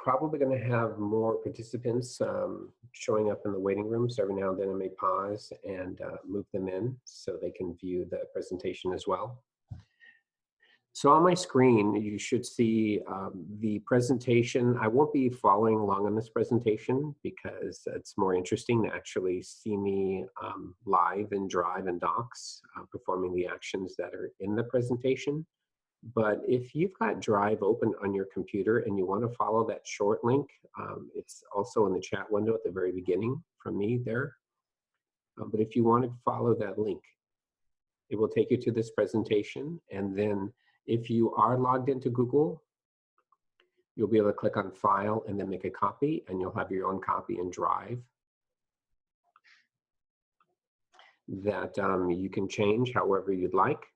probably going to have more participants showing up in the waiting room. So every now and then I may pause and move them in so they can view the presentation as well. So on my screen, you should see the presentation. I won't be following along on this presentation because it's more interesting to actually see me live in Drive and Docs performing the actions that are in the presentation. But if you've got Drive open on your computer and you want to follow that short link, it's also in the chat window at the very beginning from me there. But if you want to follow that link, it will take you to this presentation. And then if you are logged into Google, you'll be able to click on File and then make a copy, and you'll have your own copy in Drive that you can change however you'd like.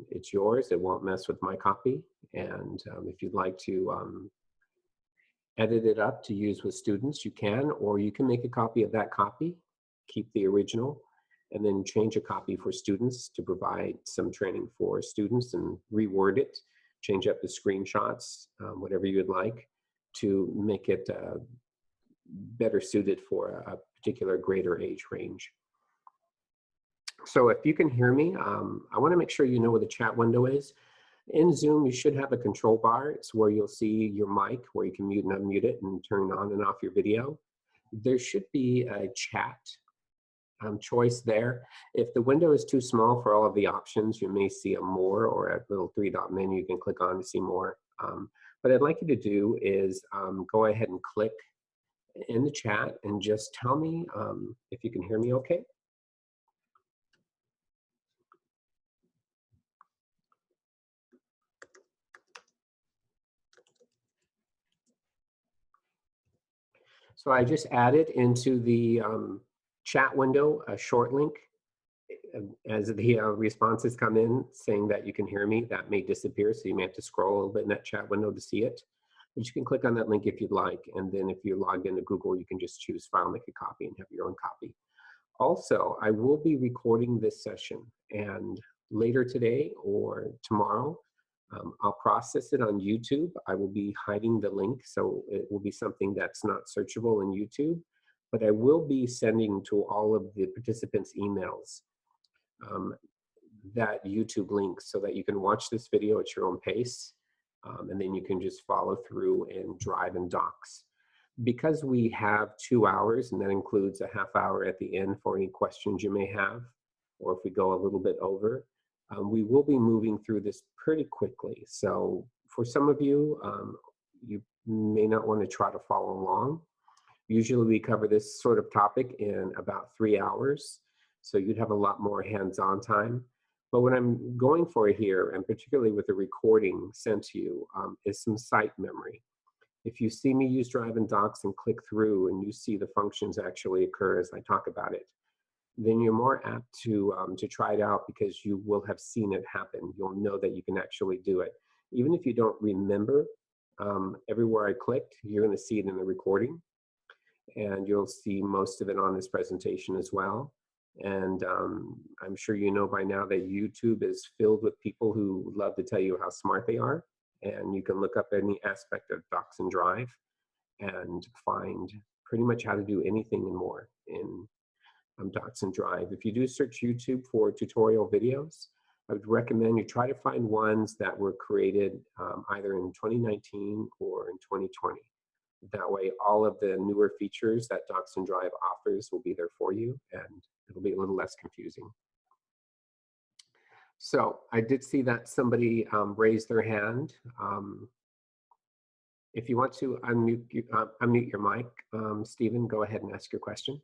It's yours. It won't mess with my copy. And if you'd like to edit it up to use with students, you can, or you can make a copy of that copy, keep the original, and then change a copy for students to provide some training for students and reword it, change up the screenshots, whatever you'd like, to make it better suited for a particular grade or age range. So if you can hear me, I want to make sure you know where the chat window is. In Zoom, you should have a control bar. It's where you'll see your mic, where you can mute and unmute it and turn on and off your video. There should be a chat choice there. If the window is too small for all of the options, you may see a more or a little three-dot menu you can click on to see more. What I'd like you to do is go ahead and click in the chat and just tell me if you can hear me okay. So I just added into the chat window a short link. As the responses come in saying that you can hear me, that may disappear, so you may have to scroll a little bit in that chat window to see it. But you can click on that link if you'd like, and then if you're logged into Google, you can just choose File, make a copy, and have your own copy. Also, I will be recording this session, and later today or tomorrow, I'll process it on YouTube. I will be hiding the link, so it will be something that's not searchable in YouTube, but I will be sending to all of the participants' emails that YouTube link so that you can watch this video at your own pace, and then you can just follow through in Drive and Docs. Because we have 2 hours, and that includes a half hour at the end for any questions you may have, or if we go a little bit over, we will be moving through this pretty quickly. So for some of you, you may not want to try to follow along. Usually we cover this sort of topic in about 3 hours, so you'd have a lot more hands-on time. But what I'm going for here, and particularly with the recording sent to you, is some site memory. If you see me use Drive and Docs and click through and you see the functions actually occur as I talk about it, then you're more apt to try it out because you will have seen it happen. You'll know that you can actually do it. Even if you don't remember everywhere I clicked, you're going to see it in the recording. And you'll see most of it on this presentation as well. And I'm sure you know by now that YouTube is filled with people who love to tell you how smart they are. And you can look up any aspect of Docs and Drive and find pretty much how to do anything and more in Docs and Drive. If you do search YouTube for tutorial videos, I would recommend you try to find ones that were created either in 2019 or in 2020. That way, all of the newer features that Docs and Drive offers will be there for you, and it'll be a little less confusing. So I did see that somebody raised their hand. If you want to unmute your mic, Stephen, go ahead and ask your question.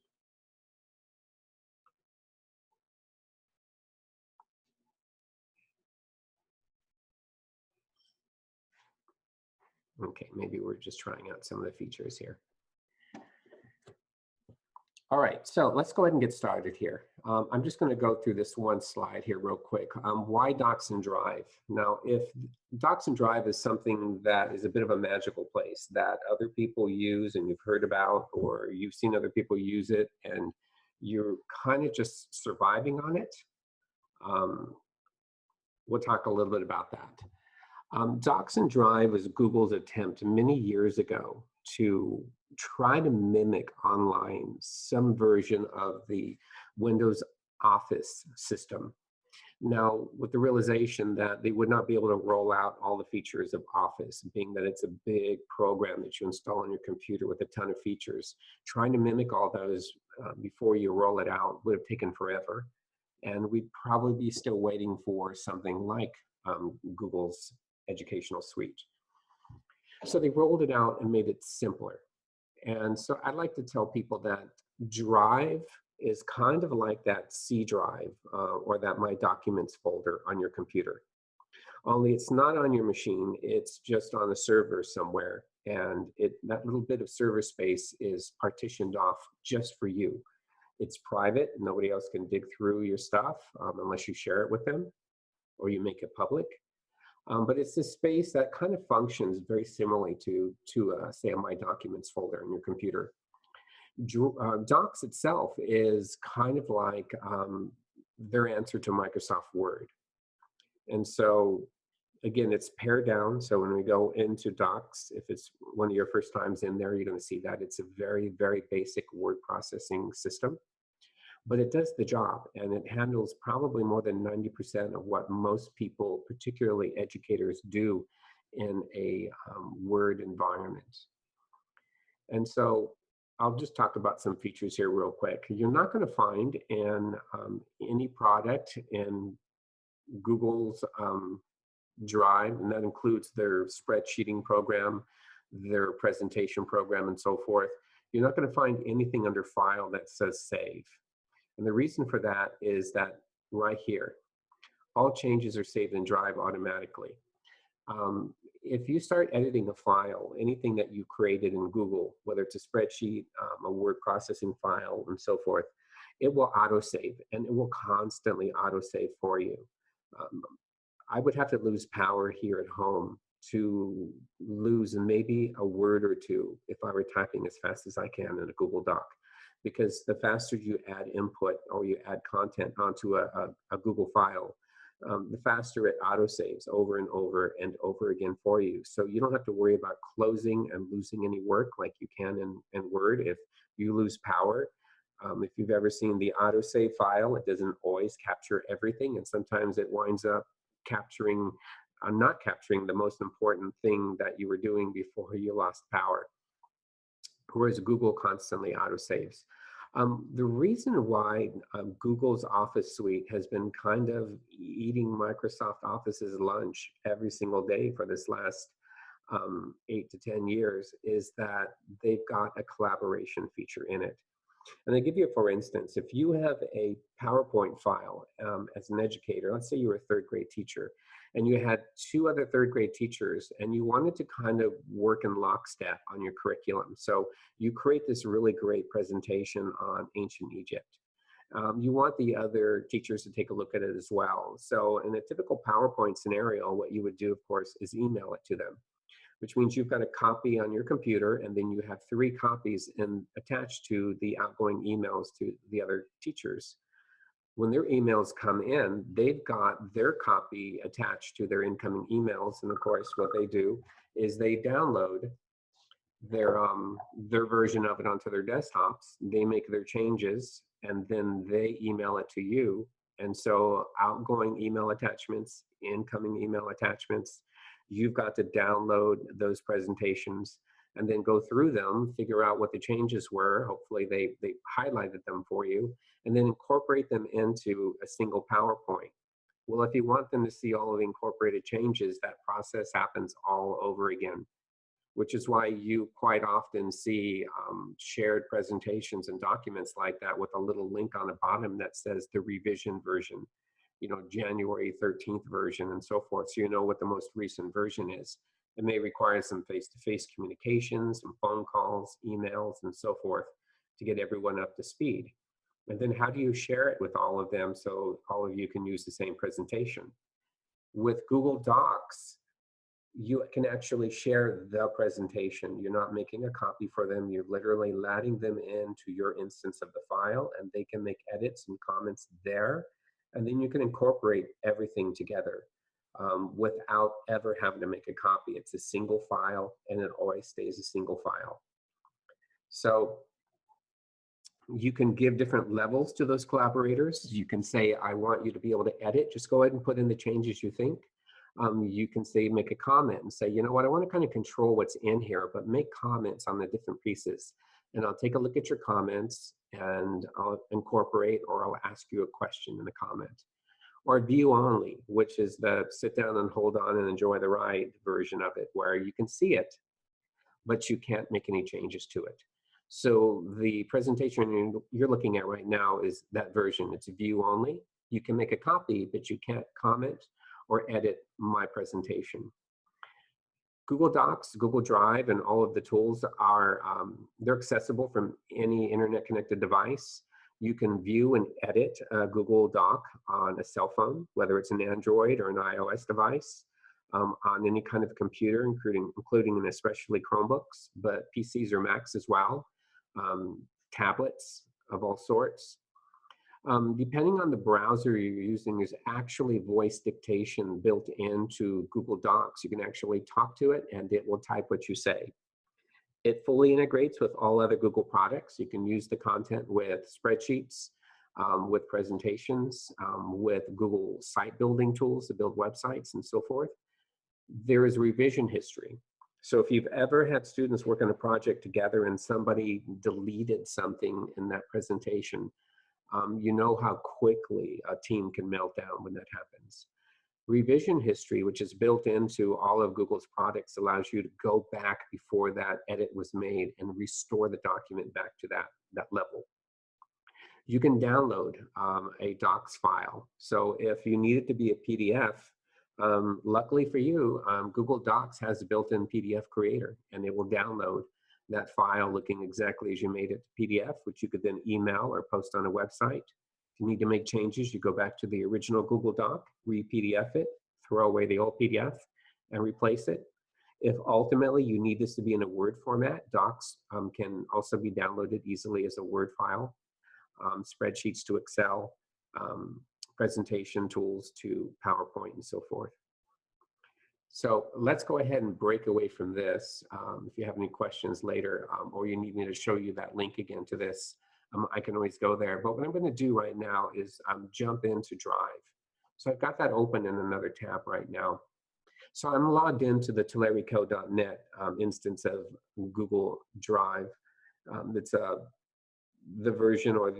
Okay, maybe we're just trying out some of the features here. All right, so let's go ahead and get started here. I'm just going to go through this one slide here real quick. Why Docs and Drive? Now, if Docs and Drive is something that is a bit of a magical place that other people use and you've heard about, or you've seen other people use it and you're kind of just surviving on it, we'll talk a little bit about that. Docs and Drive was Google's attempt many years ago to try to mimic online some version of the Windows Office system. Now, with the realization that they would not be able to roll out all the features of Office, being that it's a big program that you install on your computer with a ton of features, trying to mimic all those before you roll it out would have taken forever. And we'd probably be still waiting for something like Google's educational suite. So they rolled it out and made it simpler. And so I'd like to tell people that Drive is kind of like that C drive or that My Documents folder on your computer. Only it's not on your machine, it's just on a server somewhere. And that little bit of server space is partitioned off just for you. It's private, nobody else can dig through your stuff unless you share it with them or you make it public. But it's a space that kind of functions very similarly to say, a My Documents folder on your computer. Docs itself is kind of like their answer to Microsoft Word. And so, again, it's pared down. So when we go into Docs, if it's one of your first times in there, you're going to see that it's a very, very basic word processing system. But it does the job, and it handles probably more than 90% of what most people, particularly educators, do in a Word environment. And so I'll just talk about some features here real quick. You're not going to find in any product in Google's Drive, and that includes their spreadsheeting program, their presentation program, and so forth. You're not going to find anything under File that says Save. And the reason for that is that right here, all changes are saved in Drive automatically. If you start editing a file, anything that you created in Google, whether it's a spreadsheet, a word processing file, and so forth, it will autosave, and it will constantly autosave for you. I would have to lose power here at home to lose maybe a word or two if I were typing as fast as I can in a Google Doc. Because the faster you add input or you add content onto a Google file, the faster it autosaves over and over and over again for you. So you don't have to worry about closing and losing any work like you can in Word if you lose power. If you've ever seen the autosave file, it doesn't always capture everything, and sometimes it winds up capturing, not capturing the most important thing that you were doing before you lost power. Whereas Google constantly autosaves. The reason why Google's Office suite has been kind of eating Microsoft Office's lunch every single day for this last 8 to 10 years is that they've got a collaboration feature in it. And they give you, for instance, if you have a PowerPoint file as an educator, let's say you were a third grade teacher, and you had 2 other third grade teachers, and you wanted to kind of work in lockstep on your curriculum. So you create this really great presentation on ancient Egypt. You want the other teachers to take a look at it as well. So in a typical PowerPoint scenario, what you would do, of course, is email it to them, which means you've got a copy on your computer, and then you have 3 copies attached to the outgoing emails to the other teachers. When their emails come in, they've got their copy attached to their incoming emails. And of course, what they do is they download their version of it onto their desktops. They make their changes, and then they email it to you. And so outgoing email attachments, incoming email attachments, you've got to download those presentations and then go through them, figure out what the changes were. Hopefully they highlighted them for you, and then incorporate them into a single PowerPoint. Well, if you want them to see all of the incorporated changes, that process happens all over again, which is why you quite often see shared presentations and documents like that with a little link on the bottom that says the revision version, January 13th version and so forth, so you know what the most recent version is. It may require some face-to-face communications, some phone calls, emails, and so forth to get everyone up to speed. And then how do you share it with all of them so all of you can use the same presentation? With Google Docs, you can actually share the presentation. You're not making a copy for them. You're literally letting them into your instance of the file, and they can make edits and comments there. And then you can incorporate everything together. without ever having to make a copy. It's a single file, and it always stays a single file. So you can give different levels to those collaborators. You can say, I want you to be able to edit. Just go ahead and put in the changes you think. You can say, make a comment and say, you know what, I want to kind of control what's in here, but make comments on the different pieces. And I'll take a look at your comments and I'll incorporate, or I'll ask you a question in the comment. Or view only, which is the sit down and hold on and enjoy the ride version of it, where you can see it, but you can't make any changes to it. So the presentation you're looking at right now is that version. It's view only. You can make a copy, but you can't comment or edit my presentation. Google Docs, Google Drive, and all of the tools are, they're accessible from any internet connected device. You can view and edit a Google Doc on a cell phone, whether it's an Android or an iOS device, on any kind of computer, including and especially Chromebooks, but PCs or Macs as well, tablets of all sorts. Depending on the browser you're using, there's actually voice dictation built into Google Docs. You can actually talk to it and it will type what you say. It fully integrates with all other Google products. You can use the content with spreadsheets, with presentations, with Google site building tools to build websites and so forth. There is revision history. So if you've ever had students work on a project together and somebody deleted something in that presentation, you know how quickly a team can melt down when that happens. Revision history, which is built into all of Google's products, allows you to go back before that edit was made and restore the document back to that level. You can download a docs file. So if you need it to be a PDF, luckily for you, Google Docs has a built-in PDF creator, and it will download that file looking exactly as you made it to PDF, which you could then email or post on a website. If you need to make changes, you go back to the original Google Doc, re-PDF it, throw away the old PDF, and replace it. If ultimately you need this to be in a Word format, Docs can also be downloaded easily as a Word file, spreadsheets to Excel, presentation tools to PowerPoint, and so forth. So let's go ahead and break away from this. If you have any questions later, or you need me to show you that link again to this, I can always go there. But what I'm going to do right now is jump into Drive. So I've got that open in another tab right now. So I'm logged into the telerico.net instance of Google Drive. It's the version or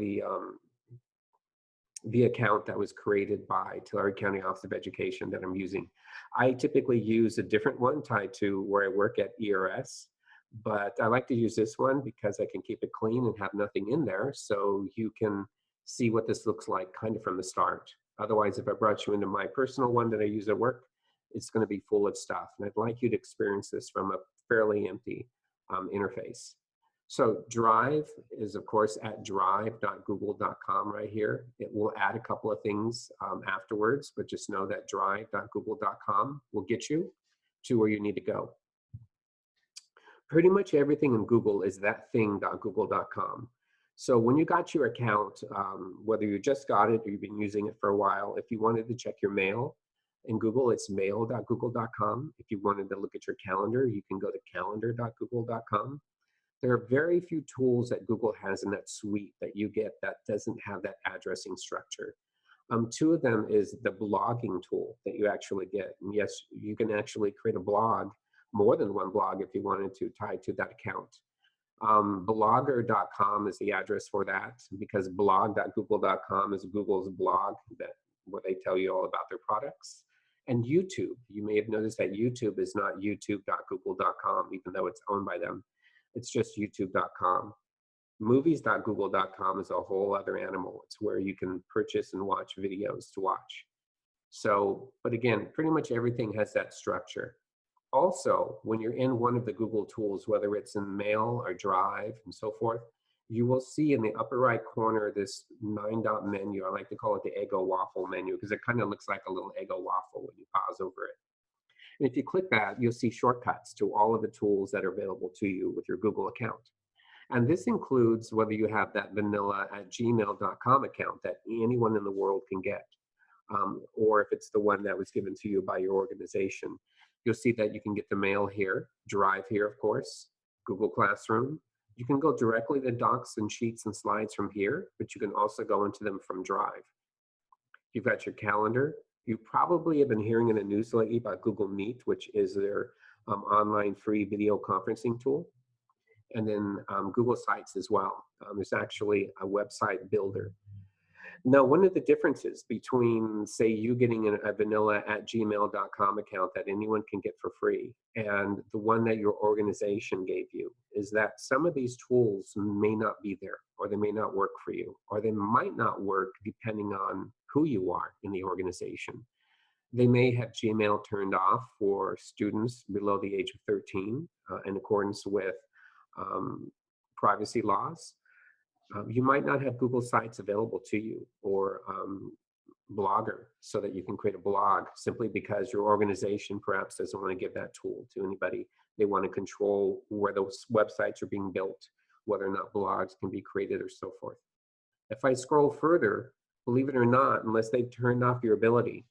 the account that was created by Tulare County Office of Education that I'm using. I typically use a different one tied to where I work at ERS, but I like to use this one because I can keep it clean and have nothing in there, so you can see what this looks like kind of from the start. Otherwise, if I brought you into my personal one that I use at work, it's going to be full of stuff, and I'd like you to experience this from a fairly empty interface. So Drive is, of course, at drive.google.com right here. It will add a couple of things afterwards, but just know that drive.google.com will get you to where you need to go. Pretty much everything in Google is that thing.google.com. So when you got your account, whether you just got it or you've been using it for a while, if you wanted to check your mail, in Google, it's mail.google.com. If you wanted to look at your calendar, you can go to calendar.google.com. There are very few tools that Google has in that suite that you get that doesn't have that addressing structure. Two of them is the blogging tool that you actually get. And yes, you can actually create a blog, more than one blog if you wanted to, tied to that account. Blogger.com is the address for that, because blog.google.com is Google's blog where they tell you all about their products. And YouTube, you may have noticed that YouTube is not youtube.google.com, even though it's owned by them. It's just youtube.com. Movies.google.com is a whole other animal. It's where you can purchase and watch videos to watch. So, but again, pretty much everything has that structure. Also, when you're in one of the Google tools, whether it's in Mail or Drive and so forth, you will see in the upper right corner this 9-dot menu. I like to call it the Eggo waffle menu because it kind of looks like a little Eggo waffle when you pause over it. And if you click that, you'll see shortcuts to all of the tools that are available to you with your Google account. And this includes whether you have that vanilla@gmail.com account that anyone in the world can get. or if it's the one that was given to you by your organization. You'll see that you can get the mail here, Drive here, of course, Google Classroom. You can go directly to Docs and Sheets and Slides from here, but you can also go into them from Drive. You've got your calendar. You probably have been hearing in the news lately about Google Meet, which is their online free video conferencing tool. And then Google Sites as well. There's actually a website builder. Now, one of the differences between, say, you getting a vanilla @gmail.com account that anyone can get for free and the one that your organization gave you is that some of these tools may not be there, or they may not work for you, or they might not work depending on who you are in the organization. They may have Gmail turned off for students below the age of 13 in accordance with privacy laws. You might not have Google Sites available to you, or Blogger, so that you can create a blog simply because your organization perhaps doesn't want to give that tool to anybody. They want to control where those websites are being built, whether or not blogs can be created, or so forth. If I scroll further, believe it or not, unless they've turned off your ability,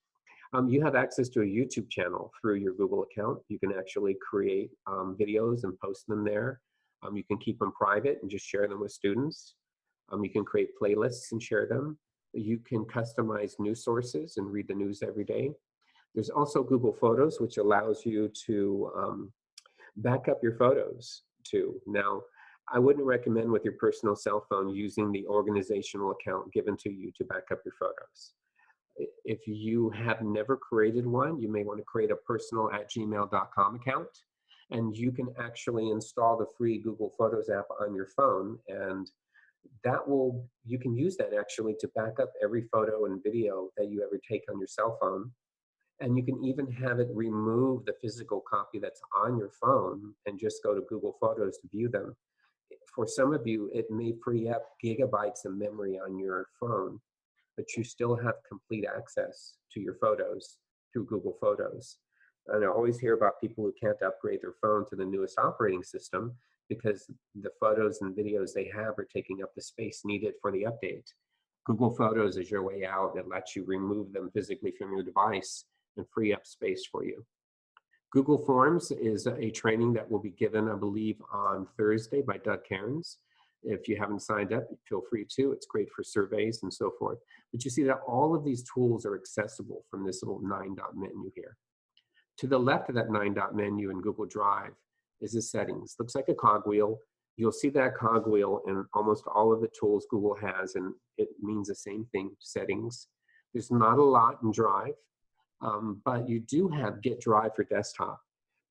you have access to a YouTube channel through your Google account. You can actually create videos and post them there. You can keep them private and just share them with students. You can create playlists and share them. You can customize news sources and read the news every day. There's also Google Photos, which allows you to back up your photos too. Now, I wouldn't recommend with your personal cell phone using the organizational account given to you to back up your photos. If you have never created one, you may want to create a personal @gmail.com account, and you can actually install the free Google Photos app on your phone, and you can use that actually to back up every photo and video that you ever take on your cell phone. And you can even have it remove the physical copy that's on your phone and just go to Google Photos to view them. For some of you, it may free up gigabytes of memory on your phone, but you still have complete access to your photos through Google Photos. And I always hear about people who can't upgrade their phone to the newest operating system because the photos and videos they have are taking up the space needed for the update. Google Photos is your way out. It lets you remove them physically from your device and free up space for you. Google Forms is a training that will be given, I believe, on Thursday by Doug Cairns. If you haven't signed up, feel free to. It's great for surveys and so forth. But you see that all of these tools are accessible from this little 9-dot menu here. To the left of that 9-dot menu in Google Drive is the settings. Looks like a cogwheel. You'll see that cogwheel in almost all of the tools Google has, and it means the same thing, settings. There's not a lot in Drive, but you do have Get Drive for desktop.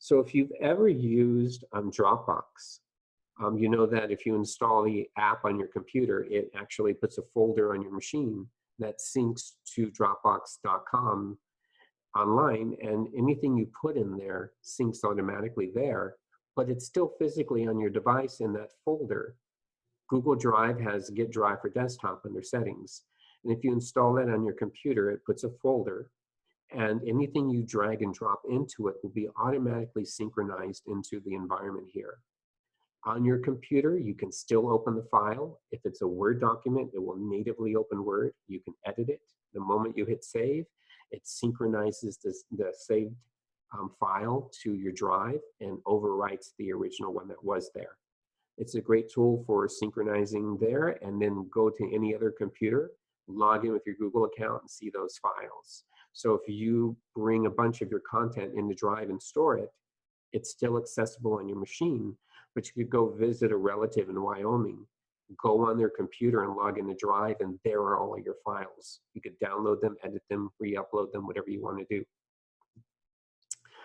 So if you've ever used Dropbox, you know that if you install the app on your computer, it actually puts a folder on your machine that syncs to Dropbox.com online, and anything you put in there syncs automatically there, but it's still physically on your device in that folder. Google Drive has Get Drive for desktop under settings. And if you install that on your computer, it puts a folder, and anything you drag and drop into it will be automatically synchronized into the environment here. On your computer, you can still open the file. If it's a Word document, it will natively open Word. You can edit it. The moment you hit save, it synchronizes the saved file to your drive and overwrites the original one that was there. It's a great tool for synchronizing there, and then go to any other computer, log in with your Google account, and see those files. So if you bring a bunch of your content in the drive and store it, it's still accessible on your machine, but you could go visit a relative in Wyoming, go on their computer and log in the drive, and there are all of your files. You could download them, edit them, re-upload them, whatever you want to do.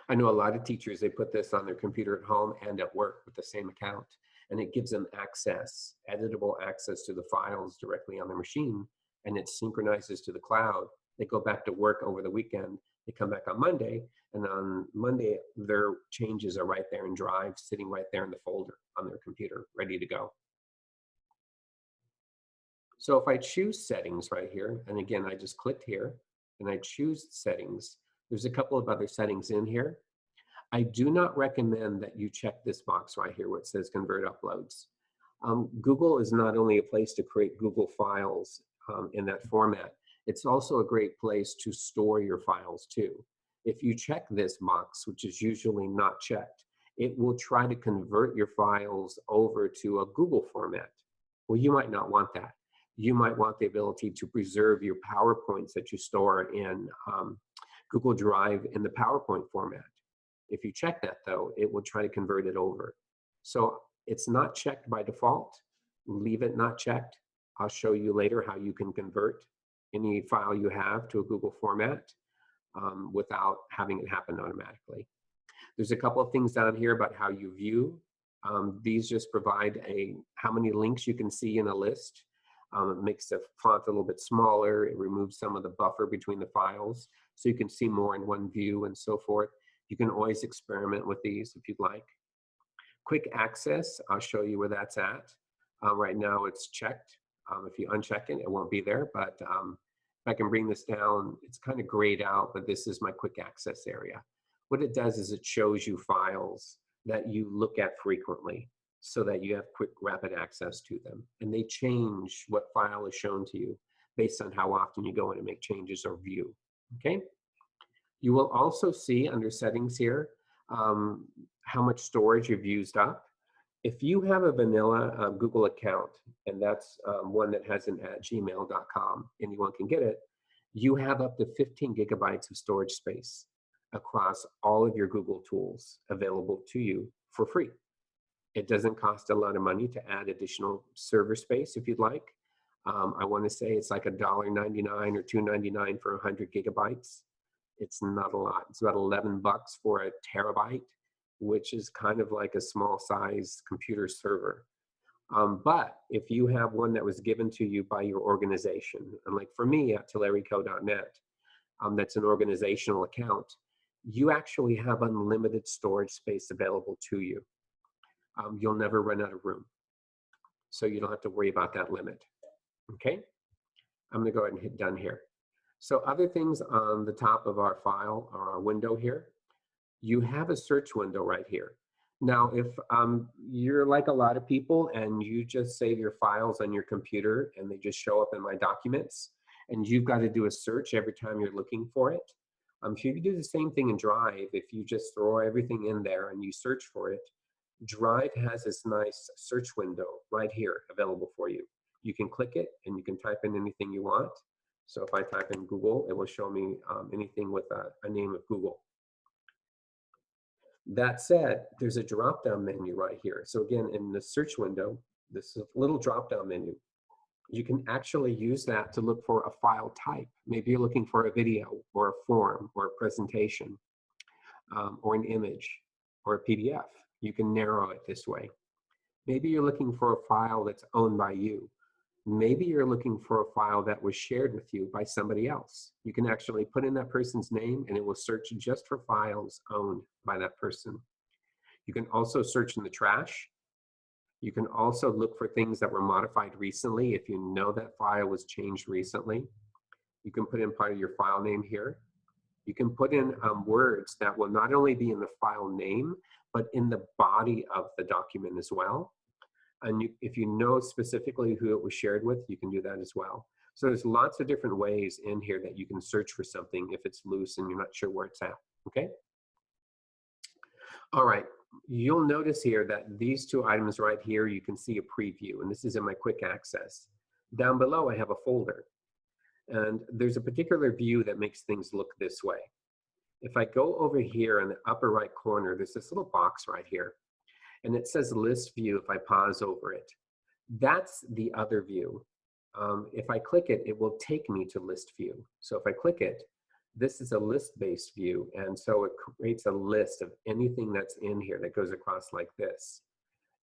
I know a lot of teachers, they put this on their computer at home and at work with the same account, and it gives them access, editable access to the files directly on their machine, and it synchronizes to the cloud. They go back to work over the weekend, they come back on Monday, and on Monday, their changes are right there in Drive, sitting right there in the folder on their computer, ready to go. So if I choose settings right here, and again, I just clicked here, and I choose settings, there's a couple of other settings in here. I do not recommend that you check this box right here where it says convert uploads. Google is not only a place to create Google files in that format, It's also a great place to store your files too. If you check this box, which is usually not checked, it will try to convert your files over to a Google format. Well, you might not want that. You might want the ability to preserve your PowerPoints that you store in Google Drive in the PowerPoint format. If you check that though, it will try to convert it over. So it's not checked by default. Leave it not checked. I'll show you later how you can convert any file you have to a Google format without having it happen automatically. There's a couple of things down here about how you view. These just provide how many links you can see in a list. It makes the font a little bit smaller. It removes some of the buffer between the files so you can see more in one view and so forth. You can always experiment with these if you'd like. Quick access, I'll show you where that's at. Right now it's checked. If you uncheck it, it won't be there, but if I can bring this down, it's kind of grayed out, but this is my quick access area. What it does is it shows you files that you look at frequently so that you have quick, rapid access to them. And they change what file is shown to you based on how often you go in and make changes or view, okay? You will also see under settings here how much storage you've used up. If you have a vanilla Google account, and that's one that has an @gmail.com, anyone can get it, you have up to 15 gigabytes of storage space across all of your Google tools available to you for free. It doesn't cost a lot of money to add additional server space if you'd like. I want to say it's like $1.99 or $2.99 for 100 gigabytes. It's not a lot. It's about 11 bucks for a terabyte, which is kind of like a small size computer server. But if you have one that was given to you by your organization, and like for me at tulerico.net, that's an organizational account, you actually have unlimited storage space available to you. You'll never run out of room. So you don't have to worry about that limit, okay? I'm gonna go ahead and hit done here. So other things on the top of our file or our window here, you have a search window right here. Now, if you're like a lot of people and you just save your files on your computer and they just show up in my documents and you've got to do a search every time you're looking for it, if you do the same thing in Drive, if you just throw everything in there and you search for it, Drive has this nice search window right here available for you. You can click it and you can type in anything you want. So if I type in Google, it will show me anything with a name of Google. That said, there's a drop-down menu right here. So again, in the search window, this little drop-down menu, you can actually use that to look for a file type. Maybe you're looking for a video or a form or a presentation or an image or a PDF. You can narrow it this way. Maybe you're looking for a file that's owned by you. Maybe you're looking for a file that was shared with you by somebody else. You can actually put in that person's name and it will search just for files owned by that person. You can also search in the trash. You can also look for things that were modified recently if you know that file was changed recently. You can put in part of your file name here. You can put in words that will not only be in the file name, but in the body of the document as well. And if you know specifically who it was shared with, you can do that as well. So there's lots of different ways in here that you can search for something if it's loose and you're not sure where it's at, okay? All right, you'll notice here that these two items right here, you can see a preview, and this is in my quick access. Down below, I have a folder, and there's a particular view that makes things look this way. If I go over here in the upper right corner, there's this little box right here, and it says Listview if I pause over it. That's the other view. If I click it, it will take me to Listview. So if I click it, this is a list-based view, and so it creates a list of anything that's in here that goes across like this.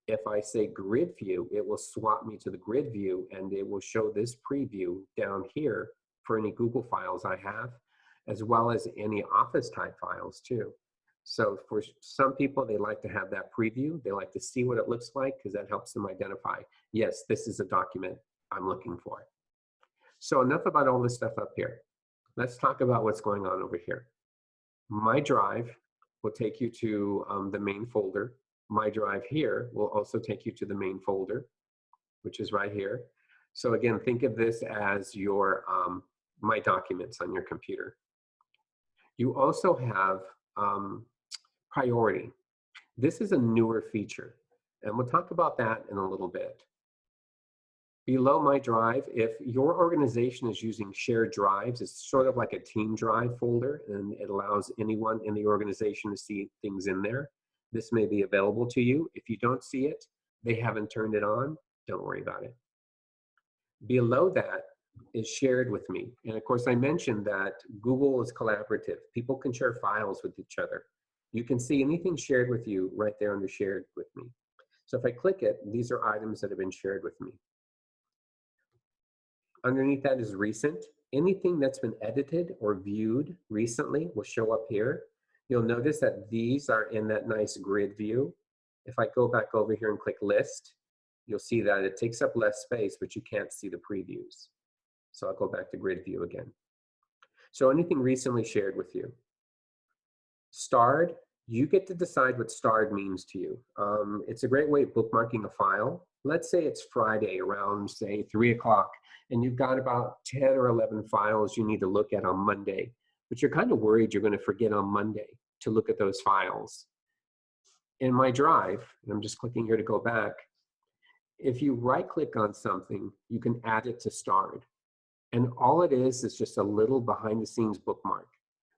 If I say Grid View, it will swap me to the Grid View, and it will show this preview down here for any Google files I have, as well as any Office type files too. So for some people, they like to have that preview. They like to see what it looks like because that helps them identify, yes, this is a document I'm looking for. So enough about all this stuff up here. Let's talk about what's going on over here. My Drive will take you to the main folder. My Drive here will also take you to the main folder, which is right here. So again, think of this as your My Documents on your computer. You also have priority. This is a newer feature, and we'll talk about that in a little bit. Below My Drive, if your organization is using shared drives, it's sort of like a team drive folder, and it allows anyone in the organization to see things in there. This may be available to you. If you don't see it, they haven't turned it on, don't worry about it. Below that is Shared With Me. And of course, I mentioned that Google is collaborative. People can share files with each other. You can see anything shared with you right there under Shared With Me. So if I click it, these are items that have been shared with me. Underneath that is Recent. Anything that's been edited or viewed recently will show up here. You'll notice that these are in that nice grid view. If I go back over here and click List, you'll see that it takes up less space, but you can't see the previews. So I'll go back to grid view again. So anything recently shared with you. Starred, you get to decide what starred means to you. It's a great way of bookmarking a file. Let's say it's Friday around, say, 3 o'clock, and you've got about 10 or 11 files you need to look at on Monday, but you're kind of worried you're going to forget on Monday to look at those files. In My Drive, and I'm just clicking here to go back, if you right-click on something, you can add it to starred. And all it is just a little behind-the-scenes bookmark.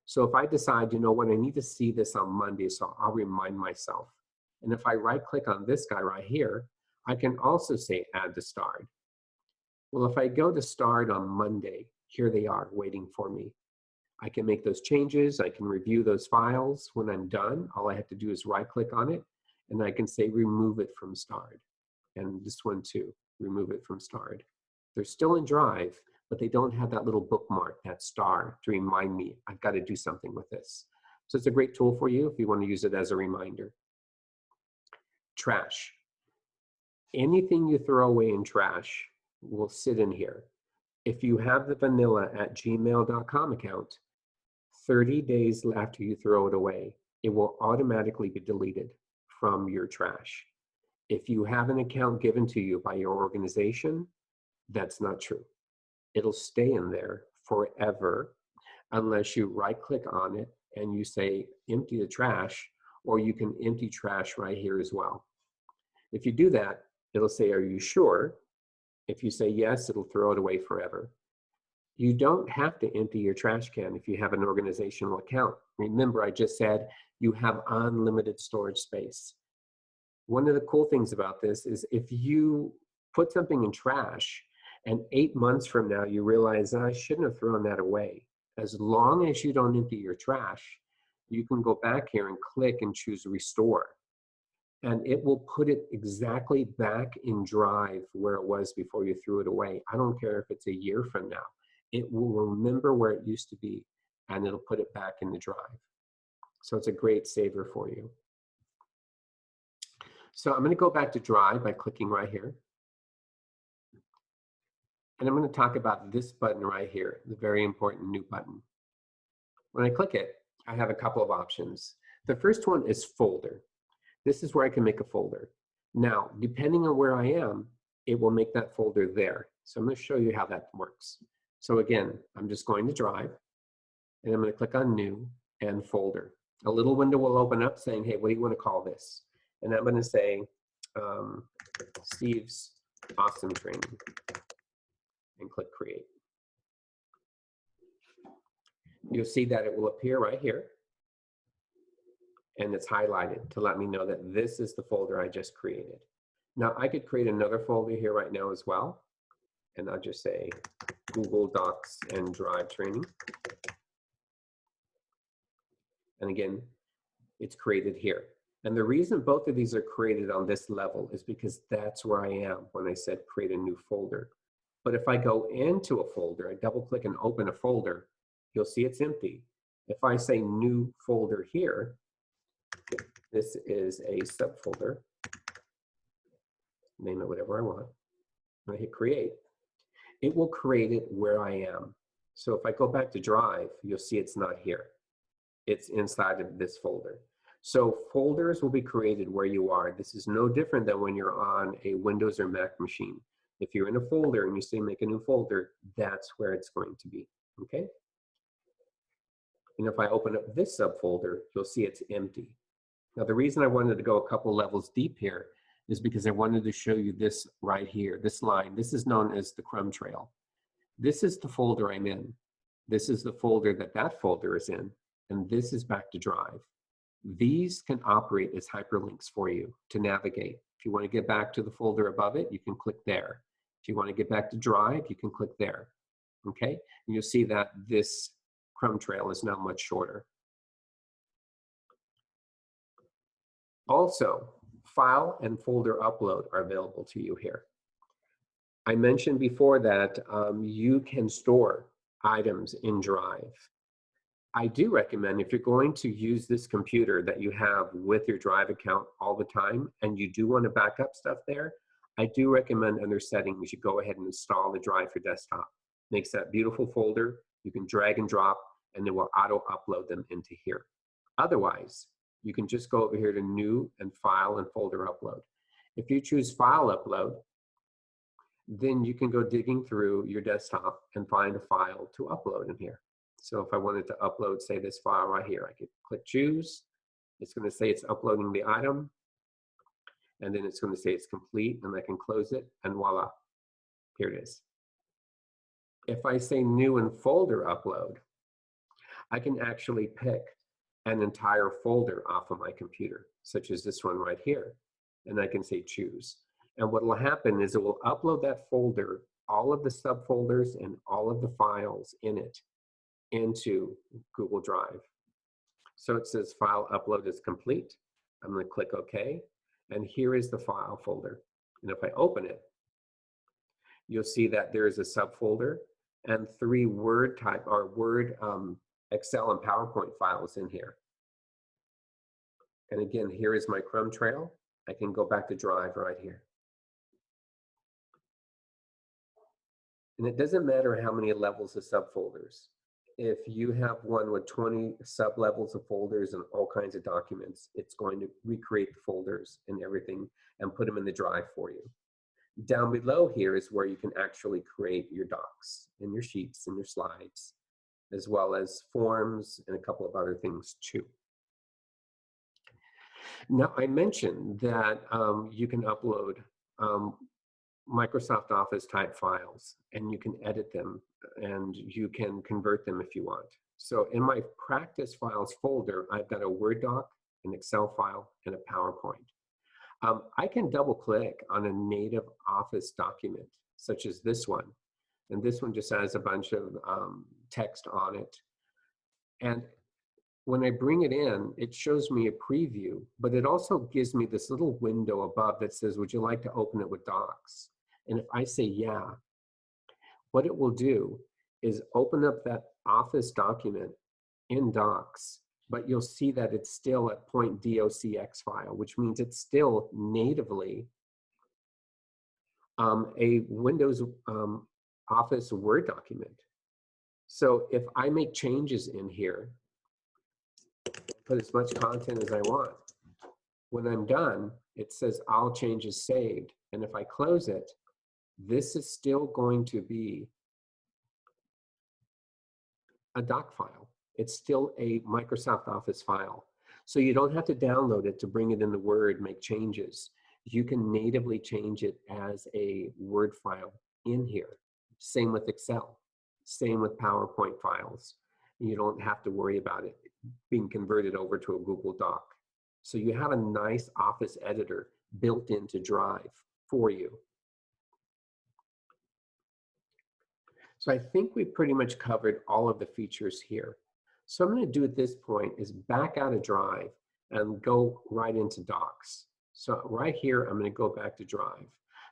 So if I decide, you know what, I need to see this on Monday, so I'll remind myself. And if I right-click on this guy right here, I can also say Add to Starred. Well, if I go to Starred on Monday, here they are waiting for me. I can make those changes. I can review those files. When I'm done, all I have to do is right-click on it, and I can say Remove it from Starred. And this one too, Remove it from Starred. They're still in Drive, but they don't have that little bookmark, that star, to remind me I've got to do something with this. So it's a great tool for you if you want to use it as a reminder. Trash. Anything you throw away in trash will sit in here. If you have the vanilla@gmail.com account, 30 days after you throw it away, it will automatically be deleted from your trash. If you have an account given to you by your organization, that's not true. It'll stay in there forever unless you right-click on it and you say empty the trash, or you can empty trash right here as well. If you do that, it'll say, are you sure? If you say yes, it'll throw it away forever. You don't have to empty your trash can if you have an organizational account. Remember, I just said you have unlimited storage space. One of the cool things about this is if you put something in trash and 8 months from now you realize, I shouldn't have thrown that away. As long as you don't empty your trash, you can go back here and click and choose Restore. And it will put it exactly back in Drive where it was before you threw it away. I don't care if it's a year from now. It will remember where it used to be, and it'll put it back in the Drive. So it's a great saver for you. So I'm going to go back to Drive by clicking right here. And I'm going to talk about this button right here, the very important new button. When I click it, I have a couple of options. The first one is Folder. This is where I can make a folder. Now, depending on where I am, it will make that folder there. So I'm going to show you how that works. So again, I'm just going to Drive, and I'm going to click on New and Folder. A little window will open up saying, hey, what do you want to call this? And I'm going to say Steve's Awesome Training, and click Create. You'll see that it will appear right here, and it's highlighted to let me know that this is the folder I just created. Now, I could create another folder here right now as well, and I'll just say Google Docs and Drive Training. And again, it's created here. And the reason both of these are created on this level is because that's where I am when I said create a new folder. But if I go into a folder, I double click and open a folder, you'll see it's empty. If I say new folder here, this is a subfolder, name it whatever I want, and I hit create, it will create it where I am. So if I go back to Drive, you'll see it's not here. It's inside of this folder. So folders will be created where you are. This is no different than when you're on a Windows or Mac machine. If you're in a folder and you say make a new folder, that's where it's going to be. okay? And if I open up this subfolder, you'll see it's empty. Now, the reason I wanted to go a couple levels deep here is because I wanted to show you this right here, this line. This is known as the crumb trail. This is the folder I'm in. This is the folder that that folder is in, and this is back to Drive. These can operate as hyperlinks for you to navigate. If you want to get back to the folder above it, you can click there. If you want to get back to Drive, you can click there, okay? And you'll see that this crumb trail is now much shorter. Also, file and folder upload are available to you here. I mentioned before that you can store items in Drive. I do recommend, if you're going to use this computer that you have with your Drive account all the time and you do want to back up stuff there, I do recommend under settings you go ahead and install the Drive for Desktop. Makes that beautiful folder. You can drag and drop and it will auto upload them into here. Otherwise, you can just go over here to New and File and Folder Upload. If you choose File Upload, then you can go digging through your desktop and find a file to upload in here. So if I wanted to upload, say, this file right here, I could click Choose. It's going to say it's uploading the item, and then it's going to say it's complete, and I can close it, and voila, here it is. If I say New and Folder Upload, I can actually pick an entire folder off of my computer, such as this one right here, and I can say Choose. And what will happen is it will upload that folder, all of the subfolders and all of the files in it, into Google Drive. So it says file upload is complete. I'm going to click OK, and here is the file folder. And if I open it, you'll see that there is a subfolder and 3 Word type or Word, Excel, and PowerPoint files in here. And again, here is my crumb trail. I can go back to Drive right here. And it doesn't matter how many levels of subfolders. If you have one with 20 sub-levels of folders and all kinds of documents, it's going to recreate the folders and everything and put them in the Drive for you. Down below here is where you can actually create your docs and your sheets and your slides, as well as forms and a couple of other things too. Now, I mentioned that you can upload Microsoft Office type files, and you can edit them and you can convert them if you want. So in my practice files folder, I've got a Word doc, an Excel file, and a PowerPoint. I can double click on a native Office document, such as this one. And this one just has a bunch of text on it. And when I bring it in, it shows me a preview, but it also gives me this little window above that says, would you like to open it with docs? And if I say yeah, what it will do is open up that Office document in docs, but you'll see that it's still a .docx file, which means it's still natively a Windows Office Word document. So if I make changes in here, put as much content as I want, when I'm done, it says all changes saved. And if I close it, this is still going to be a doc file. It's still a Microsoft Office file. So you don't have to download it to bring it into Word, make changes. You can natively change it as a Word file in here. Same with Excel. Same with PowerPoint files. You don't have to worry about it being converted over to a Google Doc. So you have a nice Office editor built into Drive for you. So I think we've pretty much covered all of the features here. So I'm going to do at this point is back out of Drive and go right into Docs. So right here, I'm going to go back to Drive.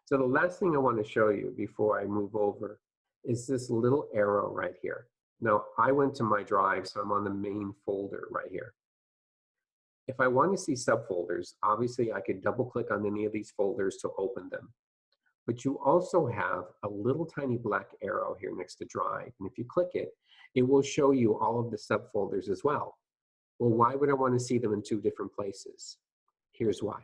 So the last thing I want to show you before I move over is this little arrow right here. Now, I went to my Drive, so I'm on the main folder right here. If I want to see subfolders, obviously I could double click on any of these folders to open them. But you also have a little tiny black arrow here next to Drive. And if you click it, it will show you all of the subfolders as well. Well, why would I want to see them in 2 different places? Here's why.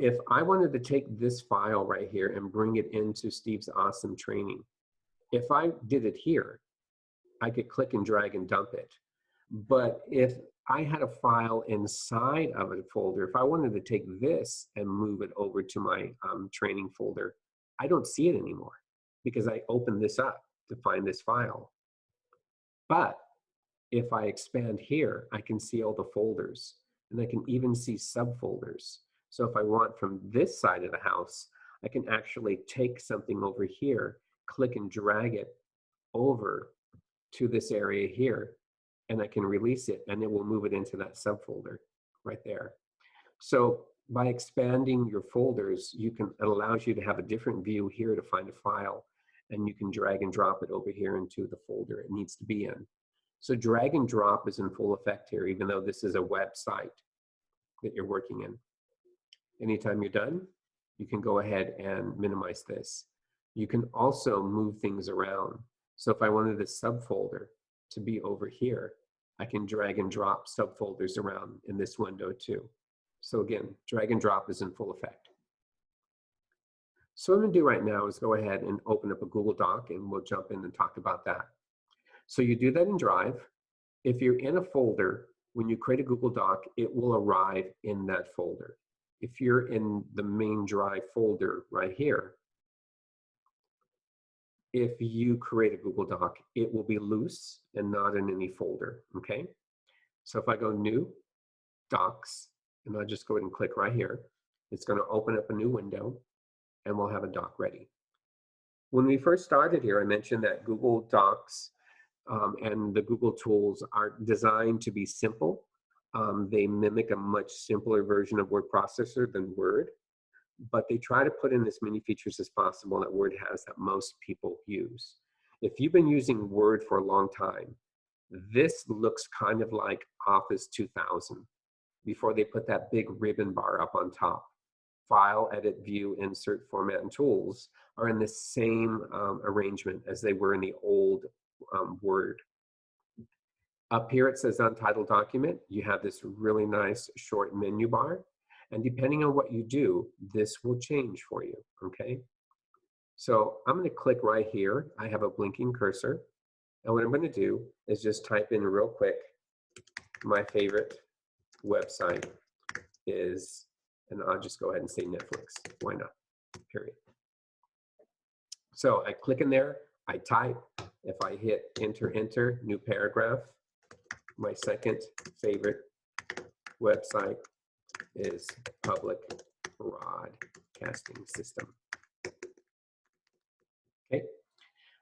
If I wanted to take this file right here and bring it into Steve's awesome training, If I did it here, I could click and drag and dump it. But if I had a file inside of a folder, if I wanted to take this and move it over to my training folder, I don't see it anymore because I opened this up to find this file. But if I expand here, I can see all the folders, and I can even see subfolders. So if I want from this side of the house, I can actually take something over here, click and drag it over to this area here, and I can release it, and it will move it into that subfolder right there. So by expanding your folders, it allows you to have a different view here to find a file, and you can drag and drop it over here into the folder it needs to be in. So drag and drop is in full effect here, even though this is a website that you're working in. Anytime you're done, you can go ahead and minimize this. You can also move things around. So if I wanted this subfolder to be over here, I can drag and drop subfolders around in this window too. So again, drag and drop is in full effect. So what I'm going to do right now is go ahead and open up a Google Doc, and we'll jump in and talk about that. So you do that in Drive. If you're in a folder, when you create a Google Doc, it will arrive in that folder. If you're in the main Drive folder right here, if you create a Google Doc, it will be loose and not in any folder, okay? So if I go New, Docs, and I'll just go ahead and click right here, it's going to open up a new window, and we'll have a doc ready. When we first started here, I mentioned that Google Docs and the Google tools are designed to be simple. They mimic a much simpler version of word processor than Word, but they try to put in as many features as possible that Word has that most people use. If you've been using Word for a long time, this looks kind of like Office 2000 before they put that big ribbon bar up on top. File, Edit, View, Insert, Format, and Tools are in the same arrangement as they were in the old Word. Up here it says Untitled Document. You have this really nice short menu bar. And depending on what you do, this will change for you, okay? So I'm going to click right here. I have a blinking cursor. And what I'm going to do is just type in real quick, my favorite website is, and I'll just go ahead and say Netflix. Why not? Period. So I click in there, I type. If I hit enter, enter, new paragraph, my second favorite website is Public Broadcasting System. Okay,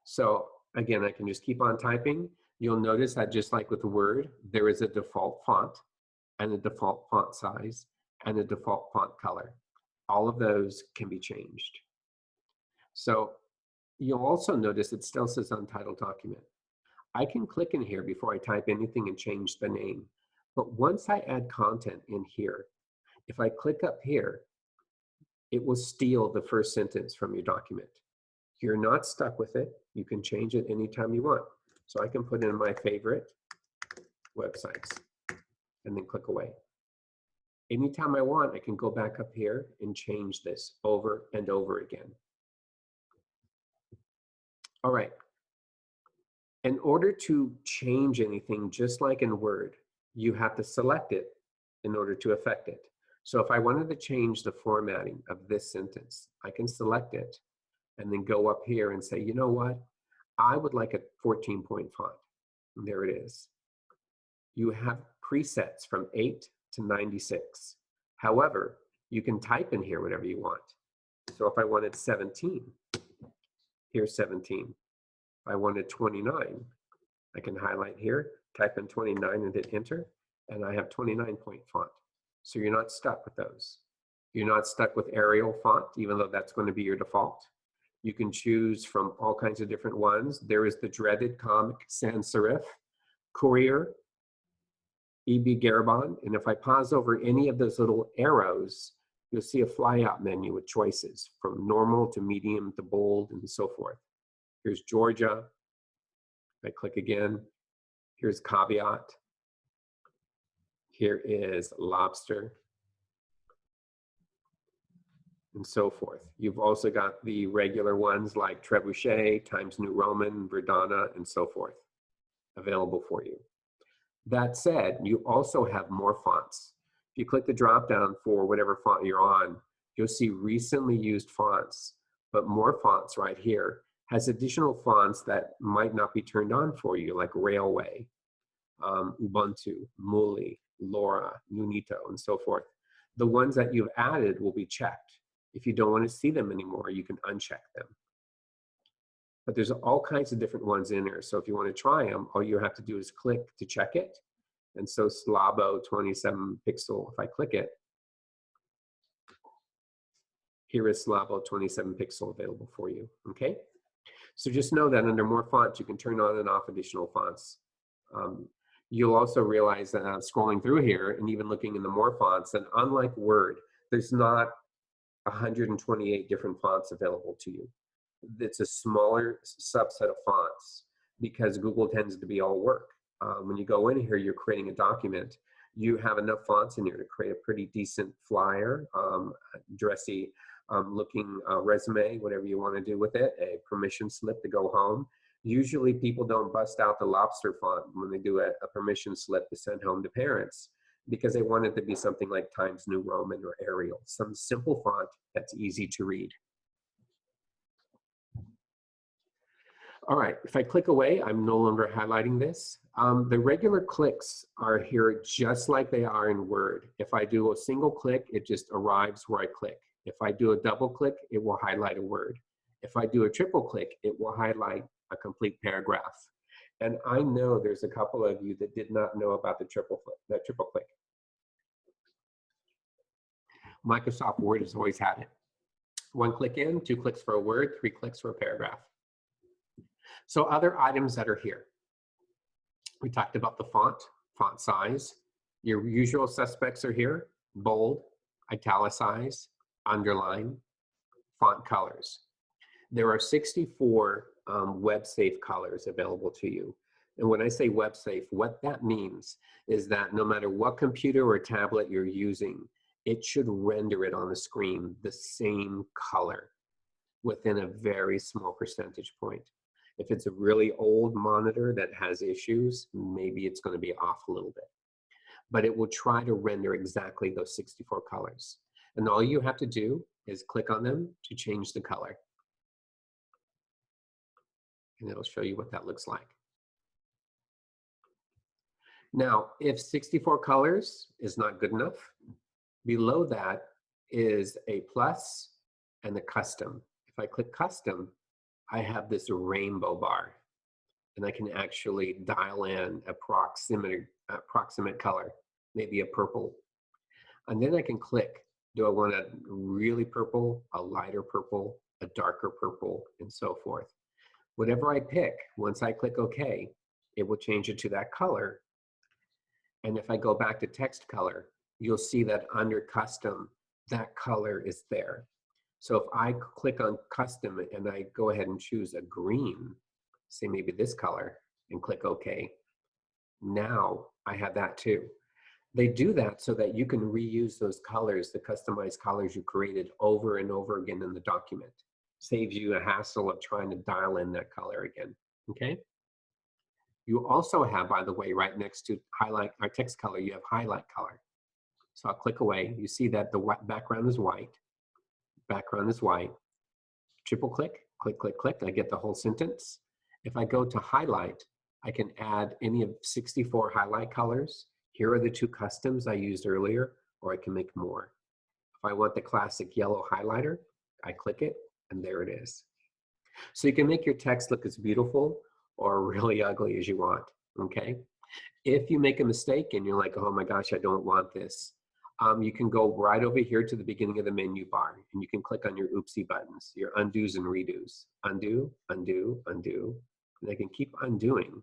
so again, I can just keep on typing. You'll notice that just like with Word, there is a default font and a default font size and a default font color. All of those can be changed. So you'll also notice it still says Untitled Document. I can click in here before I type anything and change the name. But once I add content in here, if I click up here, it will steal the first sentence from your document. You're not stuck with it. You can change it anytime you want. So I can put in my favorite websites and then click away. Anytime I want, I can go back up here and change this over and over again. All right. In order to change anything, just like in Word, you have to select it in order to affect it. So if I wanted to change the formatting of this sentence, I can select it and then go up here and say, you know what? I would like a 14-point font. And there it is. You have presets from 8 to 96. However, you can type in here whatever you want. So if I wanted 17, here's 17. If I wanted 29, I can highlight here, type in 29 and hit enter, and I have 29-point font. So you're not stuck with those. You're not stuck with Arial font, even though that's going to be your default. You can choose from all kinds of different ones. There is the dreaded comic sans serif, Courier, E.B. Garibon, and if I pause over any of those little arrows, you'll see a flyout menu with choices from normal to medium to bold and so forth. Here's Georgia. I click again. Here's caveat. Here is lobster. and so forth. You've also got the regular ones like Trebuchet, Times New Roman, Verdana, and so forth available for you. That said, you also have more fonts. If you click the drop down for whatever font you're on, you'll see recently used fonts, but more fonts right here has additional fonts that might not be turned on for you, like Railway, Ubuntu, Muli, Laura, Nunito, and so forth. The ones that you've added will be checked. If you don't want to see them anymore, you can uncheck them. But there's all kinds of different ones in there. So if you want to try them, all you have to do is click to check it. And so Slabo 27 pixel, if I click it, here is Slabo 27 pixel available for you, okay? So just know that under more fonts, you can turn on and off additional fonts. You'll also realize that scrolling through here and even looking in the more fonts, and unlike Word, there's not 128 different fonts available to you. It's a smaller subset of fonts because Google tends to be all work. When you go in here, you're creating a document. You have enough fonts in here to create a pretty decent flyer, dressy looking resume, whatever you want to do with it, a permission slip to go home. Usually people don't bust out the lobster font when they do a permission slip to send home to parents because they want it to be something like Times New Roman or Arial, some simple font that's easy to read. All right, if I click away, I'm no longer highlighting this. The regular clicks are here just like they are in Word. If I do a single click, it just arrives where I click. If I do a double click, it will highlight a word. If I do a triple click, it will highlight a complete paragraph. And I know there's a couple of you that did not know about the triple click. Microsoft Word has always had it. 1 click in, 2 clicks for a word, 3 clicks for a paragraph. So other items that are here. We talked about the font size. Your usual suspects are here: bold, italicize, underline, font colors. There are 64 web-safe colors available to you. And when I say web-safe, what that means is that no matter what computer or tablet you're using, it should render it on the screen the same color within a very small percentage point. If it's a really old monitor that has issues, maybe it's going to be off a little bit. But it will try to render exactly those 64 colors. And all you have to do is click on them to change the color. And it'll show you what that looks like. Now, if 64 colors is not good enough, below that is a plus and a custom. If I click custom, I have this rainbow bar, and I can actually dial in a approximate color, maybe a purple. And then I can click, do I want a really purple, a lighter purple, a darker purple, and so forth. Whatever I pick, once I click OK, it will change it to that color. And if I go back to text color, you'll see that under custom, that color is there. So if I click on custom and I go ahead and choose a green, say maybe this color, and click OK, now I have that too. They do that so that you can reuse those colors, the customized colors you created, over and over again in the document. Saves you a hassle of trying to dial in that color again, okay? You also have, by the way, right next to highlight our text color, you have highlight color. So I'll click away. You see that the background is white. Background is white. Triple click, click, click, click. I get the whole sentence. If I go to highlight, I can add any of 64 highlight colors. Here are the 2 customs I used earlier, or I can make more. If I want the classic yellow highlighter, I click it, and there it is. So you can make your text look as beautiful or really ugly as you want, okay? If you make a mistake and you're like, oh my gosh, I don't want this, you can go right over here to the beginning of the menu bar, and you can click on your oopsie buttons, your undos and redos. Undo, undo, undo, and I can keep undoing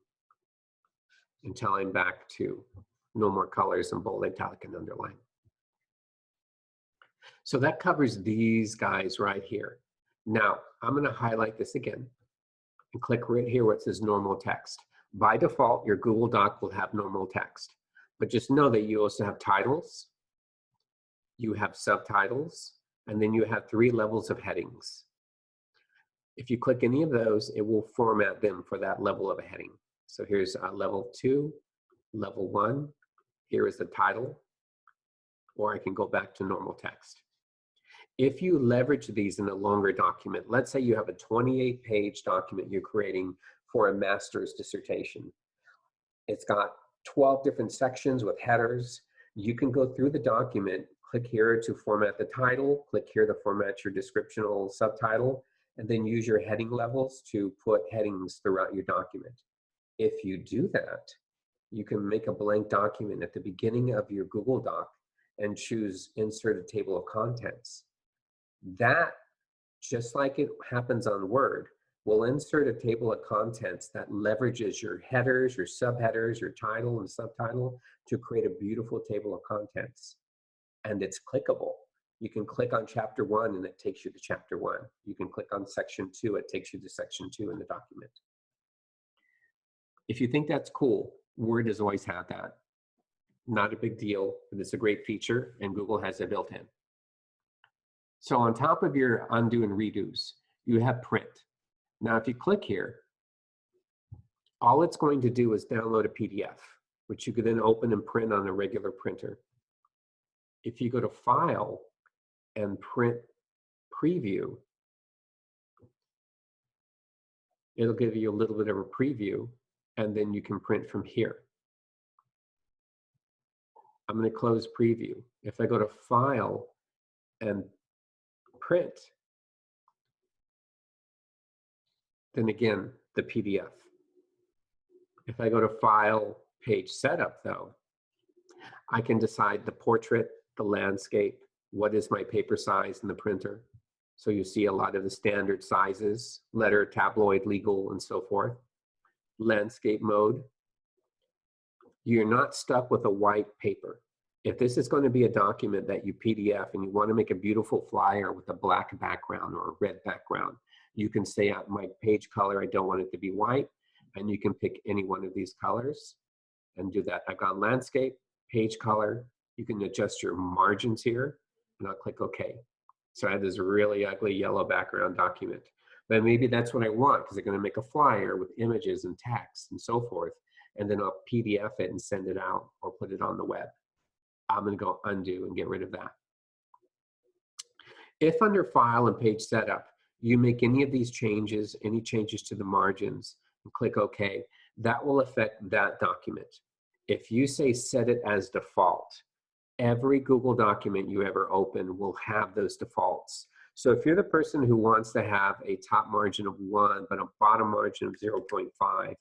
until I'm back to no more colors in bold, italic, and underline. So that covers these guys right here. Now, I'm going to highlight this again and click right here where it says normal text. By default, your Google Doc will have normal text, but just know that you also have titles, you have subtitles, And then you have 3 levels of headings. If you click any of those, it will format them for that level of a heading. So here's level 2, level 1. Here is the title, or I can go back to normal text. If you leverage these in a longer document, let's say you have a 28-page document you're creating for a master's dissertation. It's got 12 different sections with headers. You can go through the document, click here to format the title, click here to format your descriptional subtitle, and then use your heading levels to put headings throughout your document. If you do that, you can make a blank document at the beginning of your Google Doc and choose Insert a Table of Contents. That, just like it happens on Word, will insert a table of contents that leverages your headers, your subheaders, your title and subtitle to create a beautiful table of contents. And it's clickable. You can click on chapter 1 and it takes you to chapter 1. You can click on section 2, it takes you to section 2 in the document. If you think that's cool, Word has always had that. Not a big deal, but it's a great feature and Google has it built in. So on top of your undo and redos, you have print. Now, if you click here, all it's going to do is download a PDF, which you could then open and print on a regular printer. If you go to File and Print Preview, it'll give you a little bit of a preview, and then you can print from here. I'm going to close Preview. If I go to File and Print, then again, the PDF. If I go to File, Page Setup, though, I can decide the portrait, the landscape, what is my paper size in the printer. So you see a lot of the standard sizes, letter, tabloid, legal, and so forth. Landscape mode. You're not stuck with a white paper. If this is going to be a document that you PDF and you want to make a beautiful flyer with a black background or a red background, you can say my page color, I don't want it to be white, and you can pick any one of these colors and do that. I've got landscape, page color. You can adjust your margins here, and I'll click OK. So I have this really ugly yellow background document. But maybe that's what I want, because I'm going to make a flyer with images and text and so forth, and then I'll PDF it and send it out or put it on the web. I'm going to go undo and get rid of that. If under File and Page Setup, you make any of these changes, any changes to the margins, and click OK, that will affect that document. If you say set it as default, every Google document you ever open will have those defaults. So if you're the person who wants to have a top margin of 1, but a bottom margin of 0.5,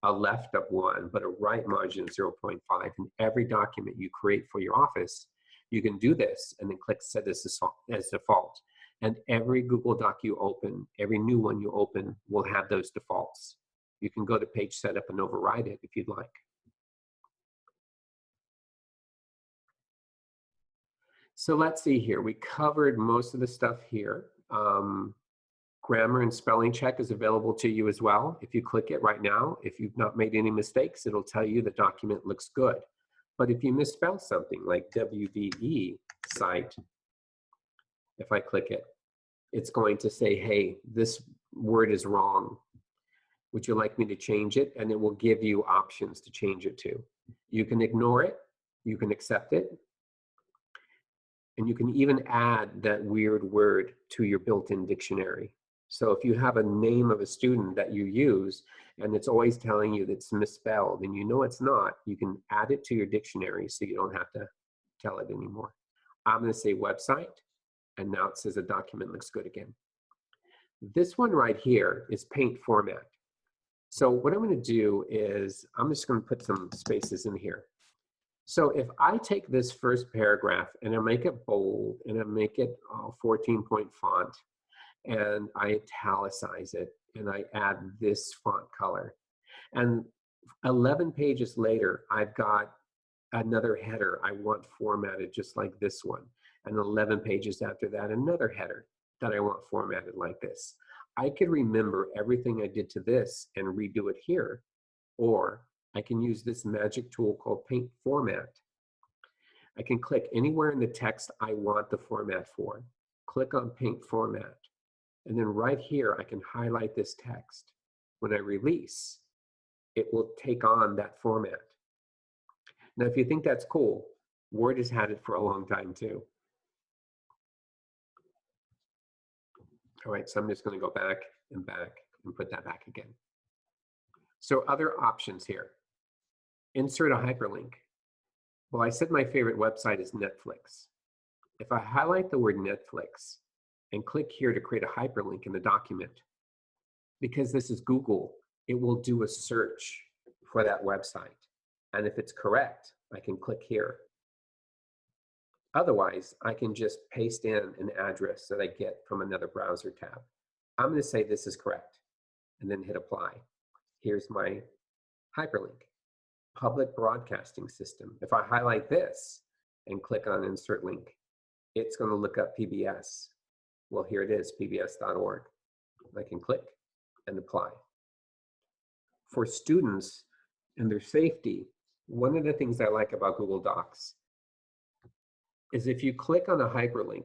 a left of 1, but a right margin of 0.5, in every document you create for your office, you can do this and then click set as default. And every Google Doc you open, every new one you open will have those defaults. You can go to Page Setup and override it if you'd like. So let's see here. We covered most of the stuff here. Grammar and spelling check is available to you as well. If you click it right now, if you've not made any mistakes, it'll tell you the document looks good. But if you misspell something like WVE site, if I click it, it's going to say, hey, this word is wrong. Would you like me to change it? And it will give you options to change it to. You can ignore it, you can accept it, and you can even add that weird word to your built-in dictionary. So if you have a name of a student that you use and it's always telling you that it's misspelled and you know it's not, you can add it to your dictionary so you don't have to tell it anymore. I'm going to say website, and now it says the document looks good again. This one right here is paint format. So what I'm going to do is I'm just going to put some spaces in here. So if I take this first paragraph and I make it bold and I make it 14-point font and I italicize it and I add this font color, and 11 pages later I've got another header I want formatted just like this one, and 11 pages after that another header that I want formatted like this. I could remember everything I did to this and redo it here, or I can use this magic tool called Paint Format. I can click anywhere in the text I want the format for, click on Paint Format, and then right here I can highlight this text. When I release, it will take on that format. Now, if you think that's cool, Word has had it for a long time too. All right, so I'm just going to go back and put that back again. So other options here. Insert a hyperlink. Well, I said my favorite website is Netflix. If I highlight the word Netflix and click here to create a hyperlink in the document, because this is Google, it will do a search for that website. And if it's correct, I can click here. Otherwise, I can just paste in an address that I get from another browser tab. I'm going to say this is correct, and then hit apply. Here's my hyperlink, public broadcasting system. If I highlight this and click on insert link, it's going to look up PBS. Well, here it is, pbs.org. I can click and apply. For students and their safety, one of the things I like about Google Docs is if you click on a hyperlink,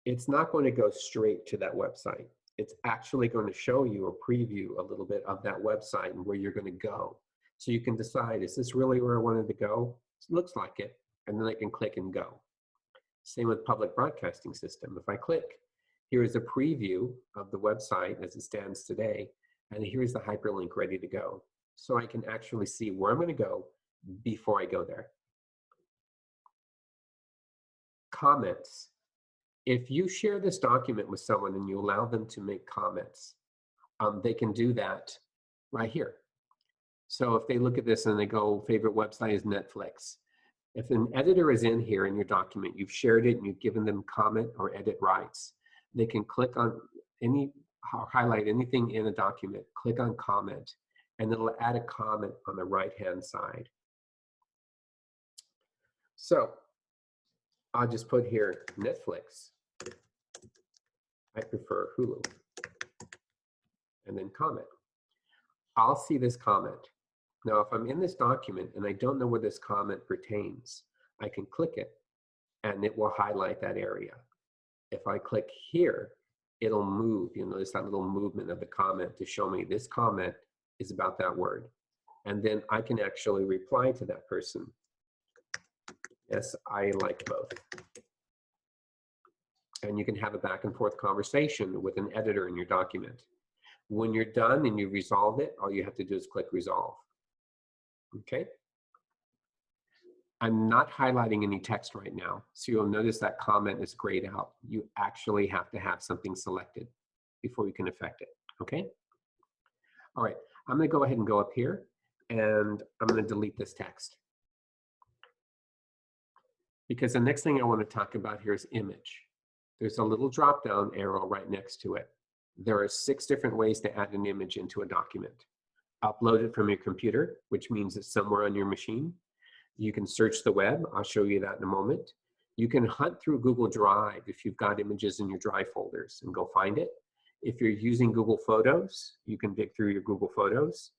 it's not going to go straight to that website. It's actually going to show you a preview a little bit of that website and where you're going to go. So you can decide, is this really where I wanted to go? It looks like it. And then I can click and go. Same with public broadcasting system. If I click, here is a preview of the website as it stands today. And here's the hyperlink ready to go. So I can actually see where I'm going to go before I go there. Comments. If you share this document with someone and you allow them to make comments, they can do that right here. So if they look at this and they go, favorite website is Netflix. If an editor is in here in your document, you've shared it and you've given them comment or edit rights, they can click on any, highlight anything in a document, click on comment, and it'll add a comment on the right-hand side. So I'll just put here Netflix. I prefer Hulu. And then comment. I'll see this comment. Now, if I'm in this document and I don't know where this comment pertains, I can click it and it will highlight that area. If I click here, it'll move. You'll notice that little movement of the comment to show me this comment is about that word. And then I can actually reply to that person. Yes, I like both. And you can have a back and forth conversation with an editor in your document. When you're done and you resolve it, all you have to do is click resolve. Okay? I'm not highlighting any text right now, so you'll notice that comment is grayed out. You actually have to have something selected before you can affect it, okay? All right, I'm gonna go ahead and go up here and I'm gonna delete this text. Because the next thing I wanna talk about here is image. There's a little drop-down arrow right next to it. There are 6 different ways to add an image into a document. Upload it from your computer, which means it's somewhere on your machine. You can search the web. I'll show you that in a moment. You can hunt through Google Drive if you've got images in your Drive folders and go find it. If you're using Google Photos, you can dig through your Google Photos.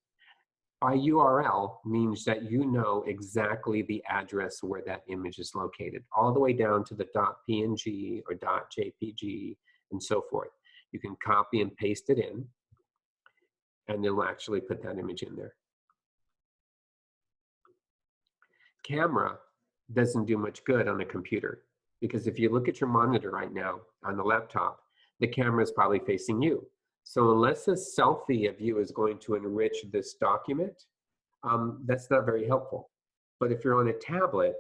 By URL means that you know exactly the address where that image is located, all the way down to the .png or .jpg and so forth. You can copy and paste it in, and it'll actually put that image in there. Camera doesn't do much good on a computer, because if you look at your monitor right now on the laptop, the camera is probably facing you. So unless a selfie of you is going to enrich this document, that's not very helpful. But if you're on a tablet,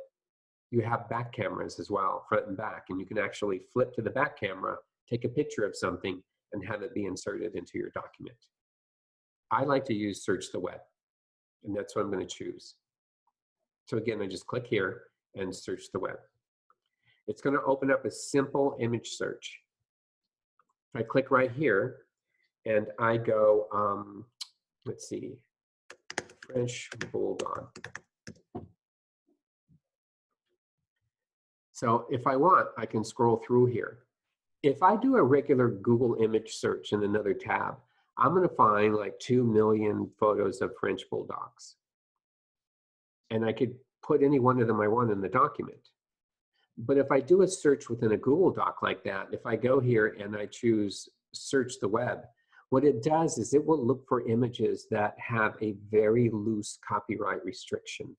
you have back cameras as well, front and back, and you can actually flip to the back camera, take a picture of something, and have it be inserted into your document. I like to use search the web, and that's what I'm going to choose. So again, I just click here and search the web. It's going to open up a simple image search. If I click right here and I go, let's see, French Bulldog. So if I want, I can scroll through here. If I do a regular Google image search in another tab, I'm going to find like 2 million photos of French Bulldogs. And I could put any one of them I want in the document. But if I do a search within a Google Doc like that, if I go here and I choose search the web, what it does is it will look for images that have a very loose copyright restriction,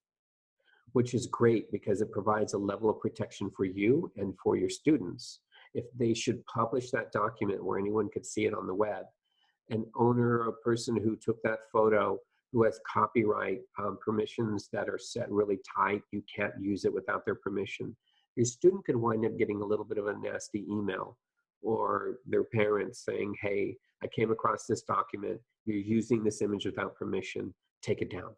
which is great because it provides a level of protection for you and for your students. If they should publish that document where anyone could see it on the web, an owner or a person who took that photo who has copyright permissions that are set really tight, you can't use it without their permission. Your student could wind up getting a little bit of a nasty email or their parents saying, hey, I came across this document, you're using this image without permission, take it down.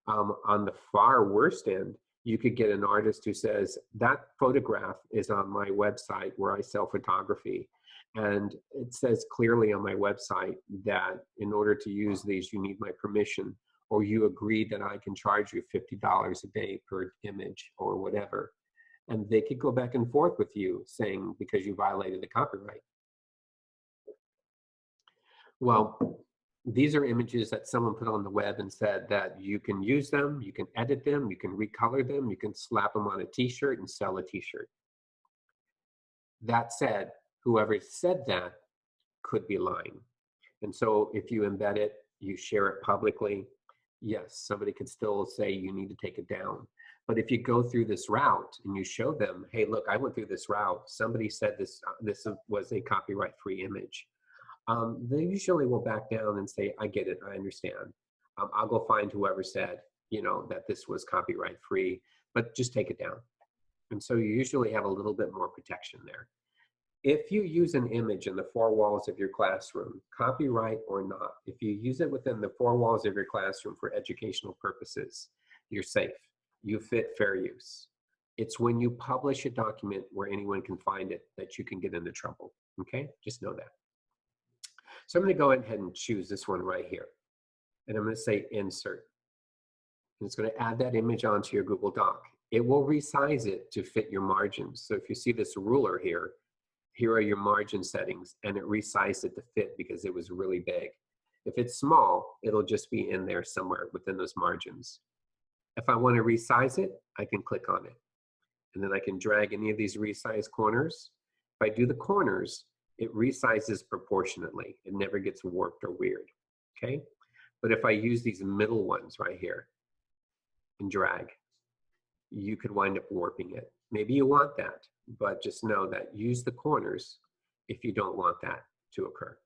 On the far worst end, you could get an artist who says, that photograph is on my website where I sell photography. And it says clearly on my website that in order to use these, you need my permission, or you agreed that I can charge you $50 a day per image or whatever. And they could go back and forth with you saying, because you violated the copyright. Well, these are images that someone put on the web and said that you can use them, you can edit them, you can recolor them, you can slap them on a t-shirt and sell a t-shirt. That said, whoever said that could be lying. And so if you embed it, you share it publicly, yes, somebody could still say you need to take it down. But if you go through this route and you show them, hey, look, I went through this route, somebody said this was a copyright-free image, they usually will back down and say, I get it, I understand. I'll go find whoever said, you know, that this was copyright-free, but just take it down. And so you usually have a little bit more protection there. If you use an image in the four walls of your classroom, copyright or not, if you use it within the four walls of your classroom for educational purposes, you're safe. You fit fair use. It's when you publish a document where anyone can find it that you can get into trouble, okay? Just know that. So I'm gonna go ahead and choose this one right here. And I'm gonna say insert. And it's gonna add that image onto your Google Doc. It will resize it to fit your margins. So if you see this ruler here, here are your margin settings, and it resized it to fit because it was really big. If it's small, it'll just be in there somewhere within those margins. If I want to resize it, I can click on it. And then I can drag any of these resized corners. If I do the corners, it resizes proportionately. It never gets warped or weird, okay? But if I use these middle ones right here and drag, you could wind up warping it. Maybe you want that, but just know that use the corners if you don't want that to occur.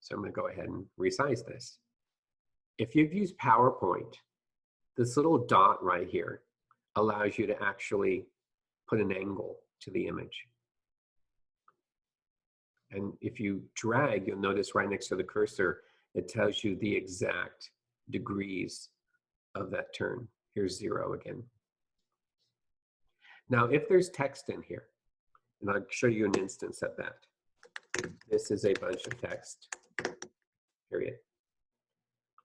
So I'm gonna go ahead and resize this. If you've used PowerPoint, this little dot right here allows you to actually put an angle to the image. And if you drag, you'll notice right next to the cursor, it tells you the exact degrees of that turn. Here's 0 again. Now, if there's text in here, and I'll show you an instance of that. This is a bunch of text, period.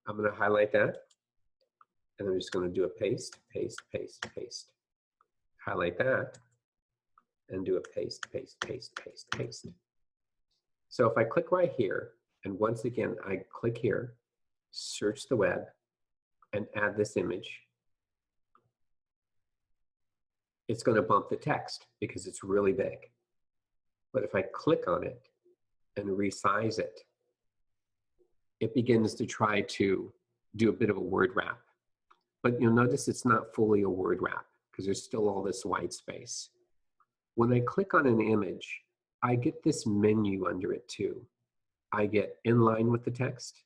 I'm going to highlight that, and I'm just going to do a paste, paste, paste, paste. Highlight that, and do a paste, paste, paste, paste, paste. So if I click right here, and once again, I click here, search the web, and add this image, it's going to bump the text because it's really big. But if I click on it and resize it, it begins to try to do a bit of a word wrap. But you'll notice it's not fully a word wrap because there's still all this white space. When I click on an image, I get this menu under it too. I get in line with the text,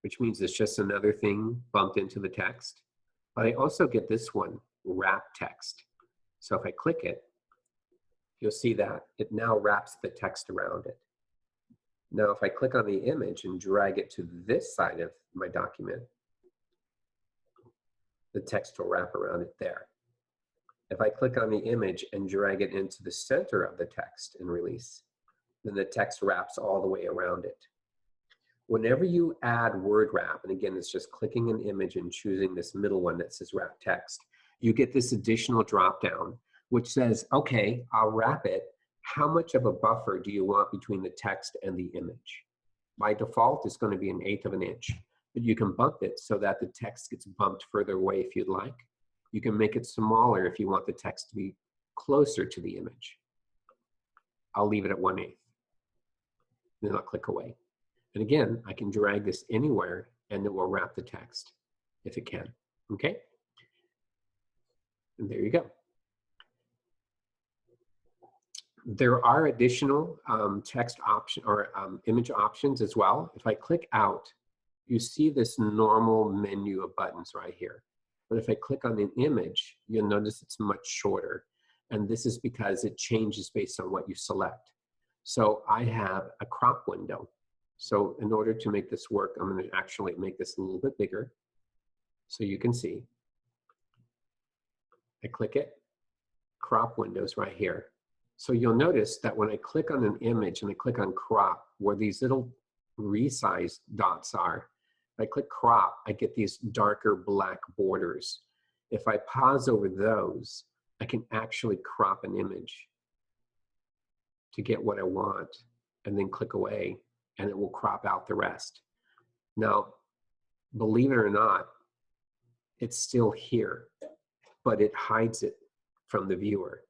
which means it's just another thing bumped into the text. But I also get this one, wrap text. So if I click it, you'll see that it now wraps the text around it. Now, if I click on the image and drag it to this side of my document, the text will wrap around it there. If I click on the image and drag it into the center of the text and release, then the text wraps all the way around it. Whenever you add word wrap, and again, it's just clicking an image and choosing this middle one that says wrap text, you get this additional drop down, which says, okay, I'll wrap it. How much of a buffer do you want between the text and the image? By default, it's going to be 1/8 of an inch, but you can bump it so that the text gets bumped further away if you'd like. You can make it smaller if you want the text to be closer to the image. I'll leave it at 1/8. Then I'll click away. And again, I can drag this anywhere and it will wrap the text if it can, okay? And there you go. There are additional text option or image options as well. If I click out, you see this normal menu of buttons right here. But if I click on an image, you'll notice it's much shorter. And this is because it changes based on what you select. So I have a crop window. So in order to make this work, I'm going to actually make this a little bit bigger so you can see. I click it, crop windows right here. So you'll notice that when I click on an image and I click on crop, where these little resized dots are, if I click crop, I get these darker black borders. If I pause over those, I can actually crop an image to get what I want and then click away and it will crop out the rest. Now, believe it or not, it's still here, but it hides it from the viewer.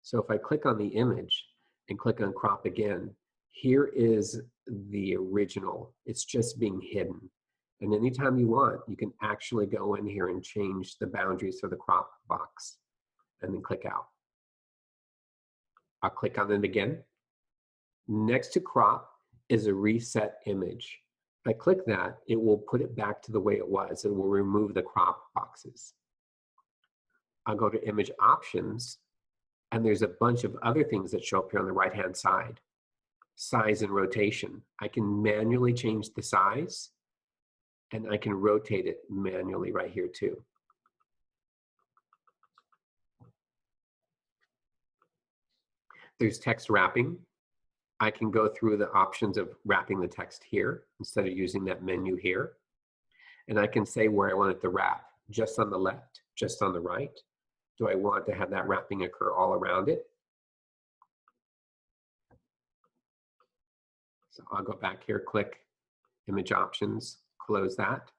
So if I click on the image and click on crop again, here is the original. It's just being hidden. And anytime you want, you can actually go in here and change the boundaries for the crop box and then click out. I'll click on it again. Next to crop is a reset image. If I click that, it will put it back to the way it was. It will remove the crop boxes. I'll go to image options, and there's a bunch of other things that show up here on the right-hand side. Size and rotation. I can manually change the size, and I can rotate it manually right here too. There's text wrapping. I can go through the options of wrapping the text here instead of using that menu here. And I can say where I want it to wrap, just on the left, just on the right. Do I want to have that wrapping occur all around it? So I'll go back here, click image options, close that.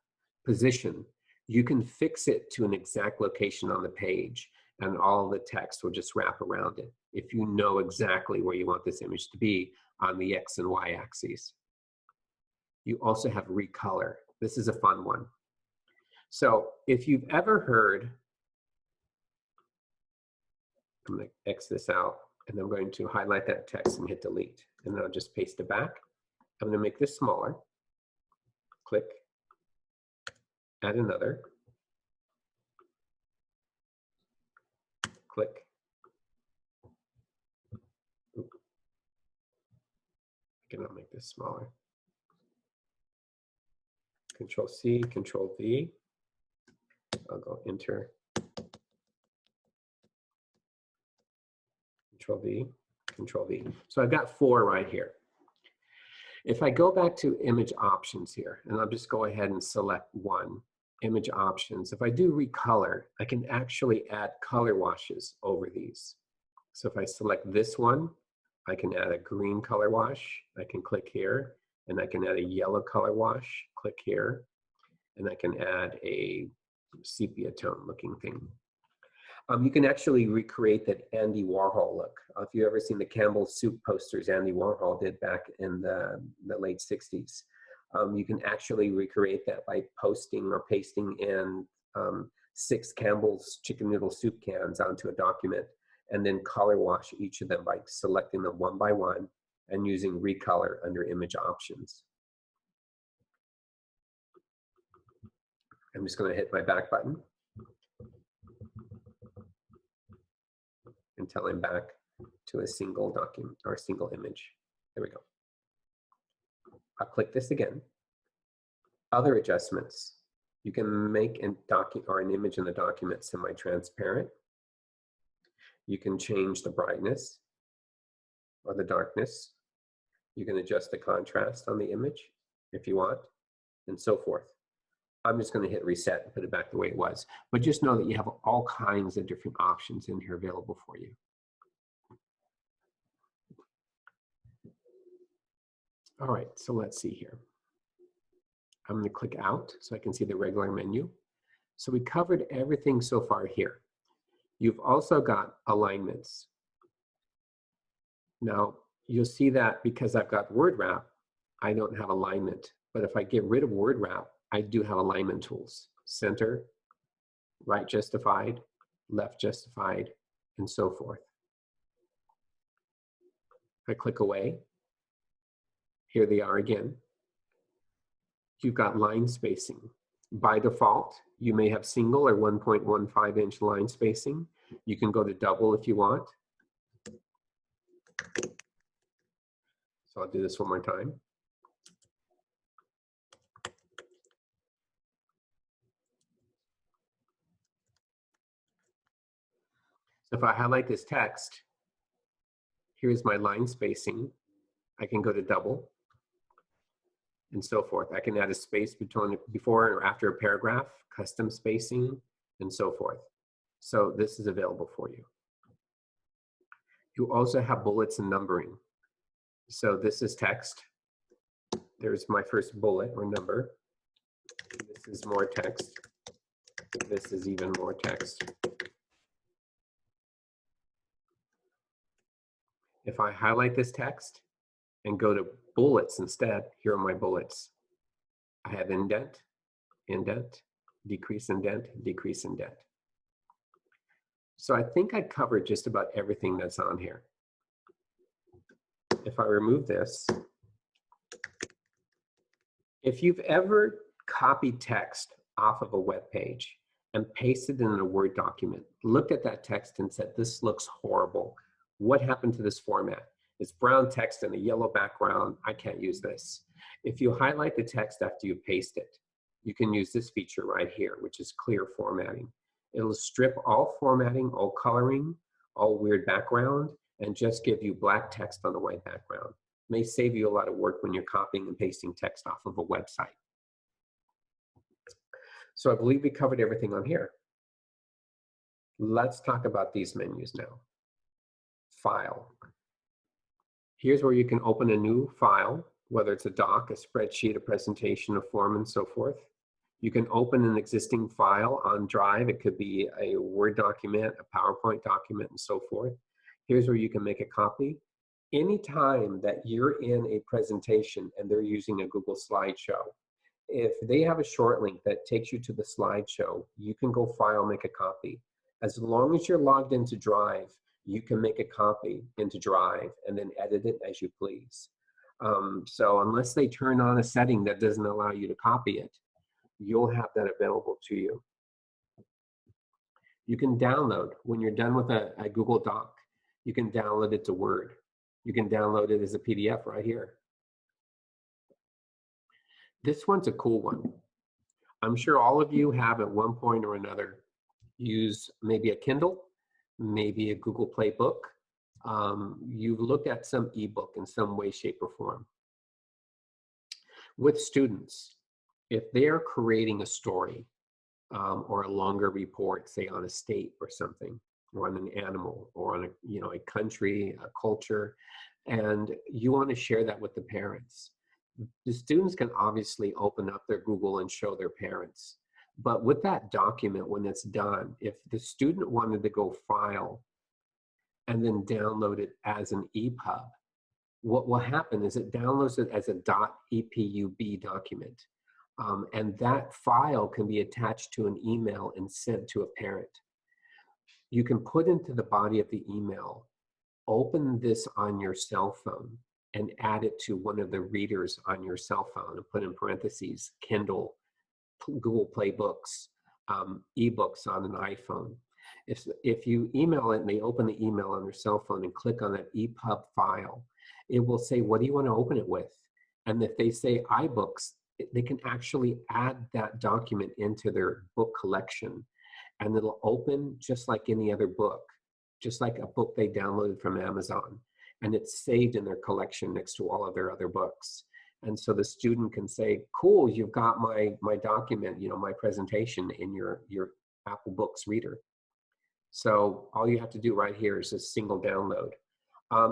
Position, you can fix it to an exact location on the page and all the text will just wrap around it if you know exactly where you want this image to be on the X and Y axes. You also have Recolor. This is a fun one. So if you've ever heard, I'm going to X this out and I'm going to highlight that text and hit delete. And then I'll just paste it back. I'm going to make this smaller. Click, add another. Click. Oop. I cannot make this smaller. Control C, Control V. I'll go enter. Control V, Control V. So I've got 4 right here. If I go back to image options here, and I'll just go ahead and select one, image options. If I do recolor, I can actually add color washes over these. So if I select this one, I can add a green color wash. I can click here, and I can add a yellow color wash. Click here, and I can add a sepia tone looking thing. You can actually recreate that Andy Warhol look. If you've ever seen the Campbell soup posters Andy Warhol did back in the late 60s, you can actually recreate that by posting or pasting in 6 Campbell's chicken noodle soup cans onto a document and then color wash each of them by selecting them one by one and using Recolor under image options. I'm just going to hit my back button until I'm back to a single document or a single image. There we go. I'll click this again. Other adjustments. You can make an image in the document semi-transparent. You can change the brightness or the darkness. You can adjust the contrast on the image if you want, and so forth. I'm just going to hit reset and put it back the way it was. But just know that you have all kinds of different options in here available for you. All right, so let's see here. I'm going to click out so I can see the regular menu. So we covered everything so far here. You've also got alignments. Now, you'll see that because I've got word wrap, I don't have alignment. But if I get rid of word wrap, I do have alignment tools. Center, right justified, left justified, and so forth. I click away. Here they are again. You've got line spacing. By default, you may have single or 1.15-inch line spacing. You can go to double if you want. So I'll do this one more time. So if I highlight this text, here's my line spacing. I can go to double and so forth. I can add a space between before or after a paragraph, custom spacing, and so forth. So this is available for you. You also have bullets and numbering. So this is text. There's my first bullet or number. This is more text. This is even more text. If I highlight this text and go to bullets instead, here are my bullets. I have indent, indent, decrease indent, decrease indent. So I think I covered just about everything that's on here. If I remove this, if you've ever copied text off of a web page and pasted it in a Word document, looked at that text and said, this looks horrible. What happened to this format? It's brown text and a yellow background. I can't use this. If you highlight the text after you paste it, you can use this feature right here, which is clear formatting. It'll strip all formatting, all coloring, all weird background, and just give you black text on the white background. It may save you a lot of work when you're copying and pasting text off of a website. So I believe we covered everything on here. Let's talk about these menus now. File. Here's where you can open a new file, whether it's a doc, a spreadsheet, a presentation, a form, and so forth. You can open an existing file on Drive. It could be a Word document, a PowerPoint document, and so forth. Here's where you can make a copy. Anytime that you're in a presentation and they're using a Google slideshow, if they have a short link that takes you to the slideshow, you can go file, make a copy. As long as you're logged into Drive, you can make a copy into Drive and then edit it as you please. So unless they turn on a setting that doesn't allow you to copy it, you'll have that available to you. You can download, when you're done with a Google Doc, you can download it to Word. You can download it as a PDF right here. This one's a cool one. I'm sure all of you have at one point or another used maybe a Kindle, maybe a Google Play book. You've looked at some ebook in some way, shape, or form. With students, if they are creating a story or a longer report, say on a state or something, or on an animal, or on a country, a culture, and you want to share that with the parents, the students can obviously open up their Google and show their parents. But with that document, when it's done, if the student wanted to go file and then download it as an EPUB, what will happen is it downloads it as a .epub document. And that file can be attached to an email and sent to a parent. You can put into the body of the email, open this on your cell phone and add it to one of the readers on your cell phone and put in parentheses, Kindle, Google Play books, ebooks on an iPhone. If you email it and they open the email on their cell phone and click on that EPUB file, it will say, what do you want to open it with? And if they say iBooks, they can actually add that document into their book collection, and it'll open just like any other book, just like a book they downloaded from Amazon, and it's saved in their collection next to all of their other books. And so the student can say, cool, you've got my document, my presentation in your Apple Books reader. So all you have to do right here is a single download.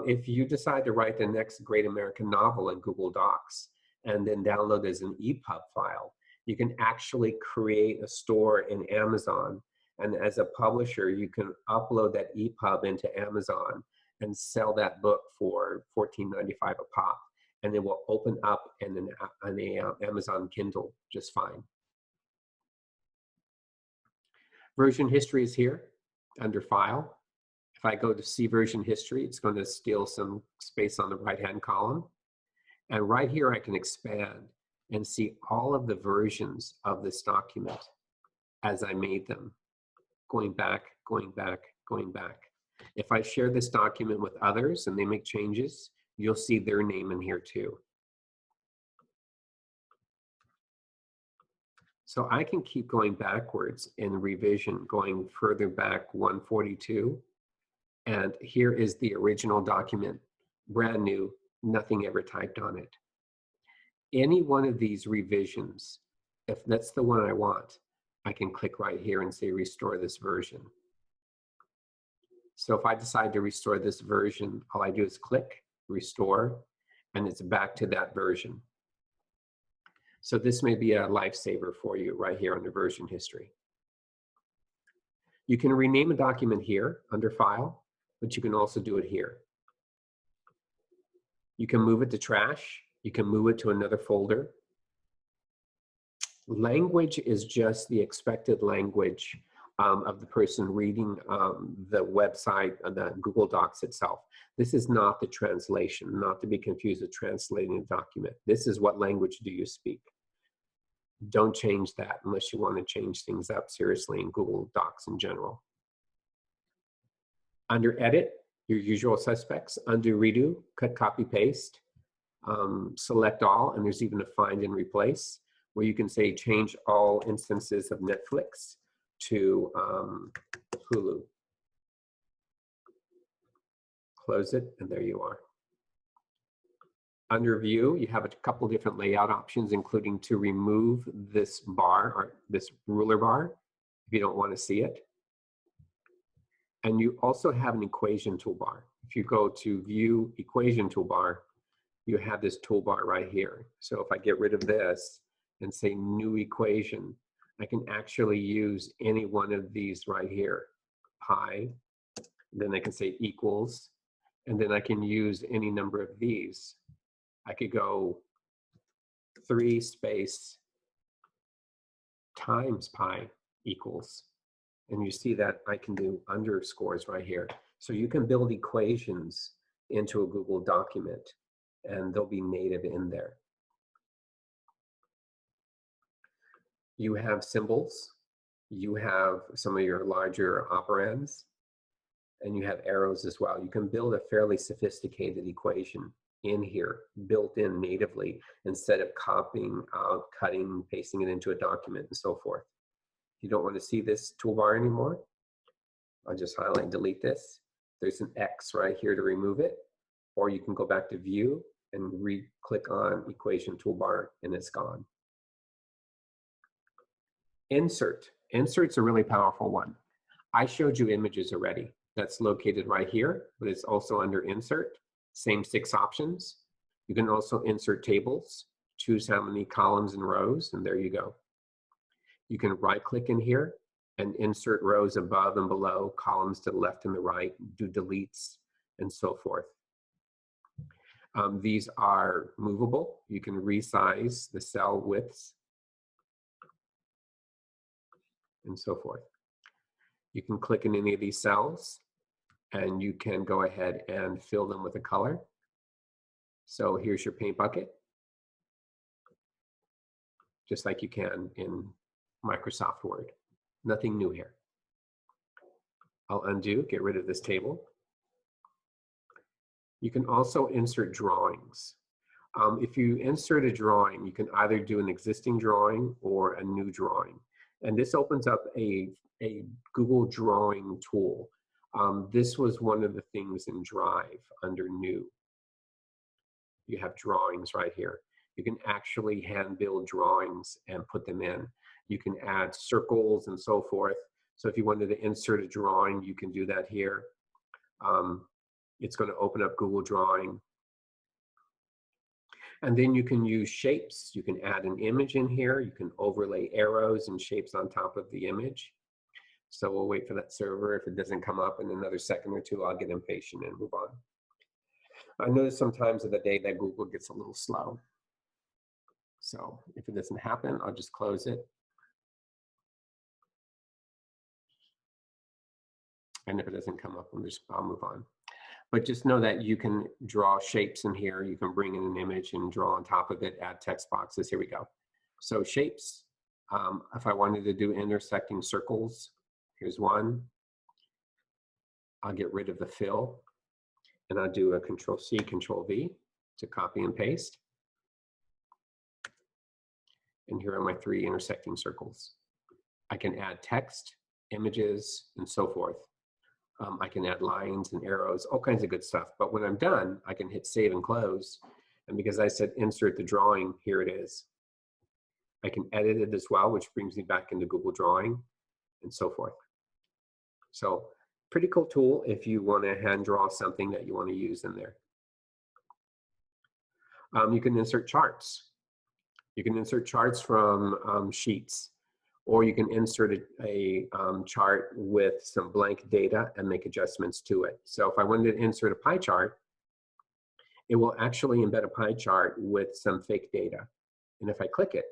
If you decide to write the next great American novel in Google Docs and then download as an EPUB file, you can actually create a store in Amazon And as a publisher, you can upload that EPUB into Amazon and sell that book for $14.95 a pop. And it will open up in an Amazon Kindle just fine. Version history is here under File. If I go to see version history, it's going to steal some space on the right-hand column. And right here, I can expand and see all of the versions of this document as I made them, going back, going back, going back. If I share this document with others and they make changes, you'll see their name in here too. So I can keep going backwards in revision, going further back 142. And here is the original document, brand new, nothing ever typed on it. Any one of these revisions, if that's the one I want, I can click right here and say restore this version. So if I decide to restore this version, all I do is click restore, and it's back to that version. So this may be a lifesaver for you right here under version history. You can rename a document here under File, but you can also do it here. You can move it to trash. You can move it to another folder. Language is just the expected language of the person reading the website, the Google Docs itself. This is not the translation, not to be confused with translating a document. This is what language do you speak. Don't change that unless you want to change things up seriously in Google Docs in general. Under Edit, your usual suspects, undo, redo, cut, copy, paste, select all, and there's even a find and replace, where you can say change all instances of Netflix to Hulu. Close it, and there you are. Under View, you have a couple different layout options, including to remove this bar, or this ruler bar, if you don't want to see it. And you also have an equation toolbar. If you go to View Equation Toolbar, you have this toolbar right here. So if I get rid of this and say New Equation, I can actually use any one of these right here. Pi, then I can say equals, and then I can use any number of these. I could go 3 space times pi equals. And you see that I can do underscores right here. So you can build equations into a Google document, and they'll be native in there. You have symbols. You have some of your larger operands, and you have arrows as well. You can build a fairly sophisticated equation in here, built in natively, instead of copying out, cutting, pasting it into a document, and so forth. If you don't want to see this toolbar anymore, I'll just highlight and delete this. There's an X right here to remove it, or you can go back to View and click on Equation Toolbar, and it's gone. Insert. Insert's a really powerful one. I showed you images already. That's located right here, but it's also under Insert. Same 6 options. You can also insert tables, choose how many columns and rows, and there you go. You can right-click in here and insert rows above and below, columns to the left and the right, do deletes, and so forth. These are movable. You can resize the cell widths, and so forth. You can click in any of these cells, and you can go ahead and fill them with a color. So here's your paint bucket, just like you can in Microsoft Word. Nothing new here. I'll undo, get rid of this table. You can also insert drawings. If you insert a drawing, you can either do an existing drawing or a new drawing. And this opens up a Google Drawing tool. This was one of the things in Drive under New. You have drawings right here. You can actually hand build drawings and put them in. You can add circles and so forth. So if you wanted to insert a drawing, you can do that here. It's going to open up Google Drawing. And then you can use shapes. You can add an image in here. You can overlay arrows and shapes on top of the image. So we'll wait for that server. If it doesn't come up in another second or two, I'll get impatient and move on. I notice sometimes of the day that Google gets a little slow. So if it doesn't happen, I'll just close it. And if it doesn't come up, I'll move on. But just know that you can draw shapes in here. You can bring in an image and draw on top of it, add text boxes. Here we go. So shapes, if I wanted to do intersecting circles, here's one. I'll get rid of the fill, and I'll do a Control-C, Control-V to copy and paste. And here are my 3 intersecting circles. I can add text, images, and so forth. I can add lines and arrows, all kinds of good stuff. But when I'm done, I can hit save and close. And because I said insert the drawing, here it is. I can edit it as well, which brings me back into Google Drawing and so forth. So pretty cool tool if you want to hand draw something that you want to use in there. You can insert charts. You can insert charts from sheets. Or you can insert a chart with some blank data and make adjustments to it. So if I wanted to insert a pie chart, it will actually embed a pie chart with some fake data. And if I click it,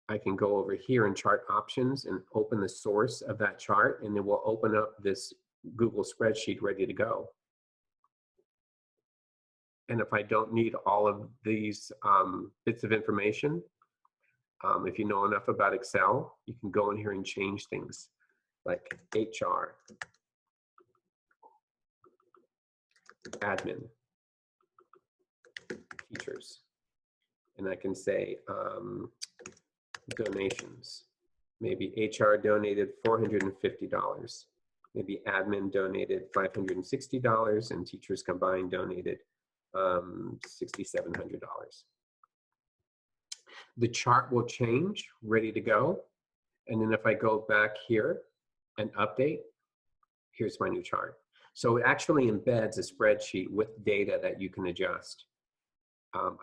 I can go over here in chart options and open the source of that chart, and it will open up this Google spreadsheet ready to go. And if I don't need all of these bits of information, if you know enough about Excel, you can go in here and change things like HR, admin, teachers. And I can say donations. Maybe HR donated $450. Maybe admin donated $560, and teachers combined donated $6,700. The chart will change, ready to go. And then if I go back here and update, here's my new chart. So it actually embeds a spreadsheet with data that you can adjust.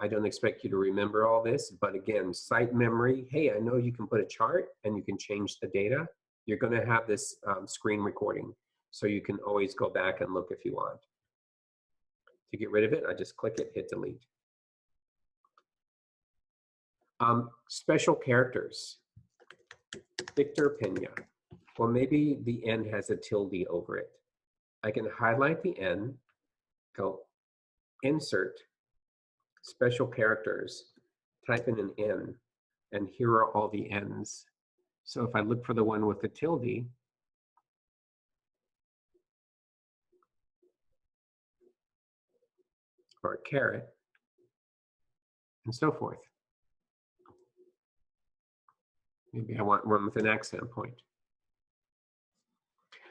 I don't expect you to remember all this, but again, site memory, hey, I know you can put a chart and you can change the data. You're gonna have this screen recording, so you can always go back and look if you want. To get rid of it, I just click it, hit delete. Special characters, Victor Pena. Well, maybe the N has a tilde over it. I can highlight the N, go insert, special characters, type in an N, and here are all the N's. So if I look for the one with the tilde, or a caret, and so forth. Maybe I want one with an accent point.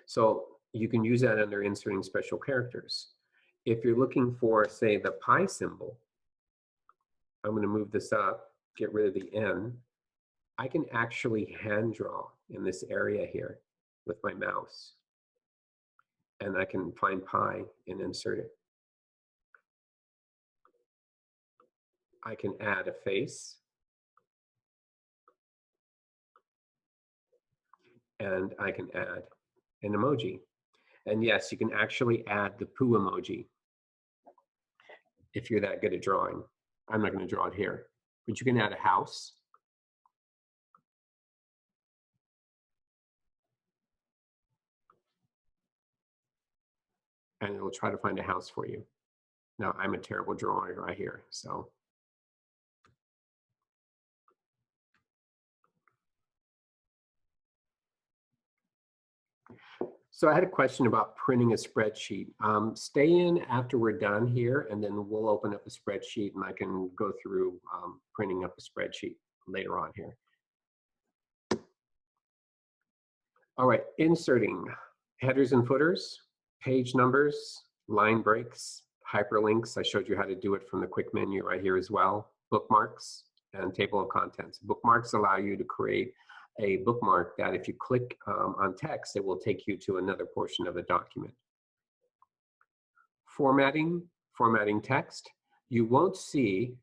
So you can use that under inserting special characters. If you're looking for, say, the pi symbol, I'm going to move this up, get rid of the N. I can actually hand draw in this area here with my mouse. And I can find pi and insert it. I can add a face. And I can add an emoji. And yes, you can actually add the poo emoji if you're that good at drawing. I'm not going to draw it here, but you can add a house. And it'll try to find a house for you. Now, I'm a terrible drawer right here, so. So I had a question about printing a spreadsheet. Stay in after we're done here, and then we'll open up a spreadsheet and I can go through printing up a spreadsheet later on here. All right, inserting headers and footers, page numbers, line breaks, hyperlinks. I showed you how to do it from the quick menu right here as well. Bookmarks and table of contents. Bookmarks allow you to create a bookmark that if you click on text, it will take you to another portion of the document. Formatting text. You won't see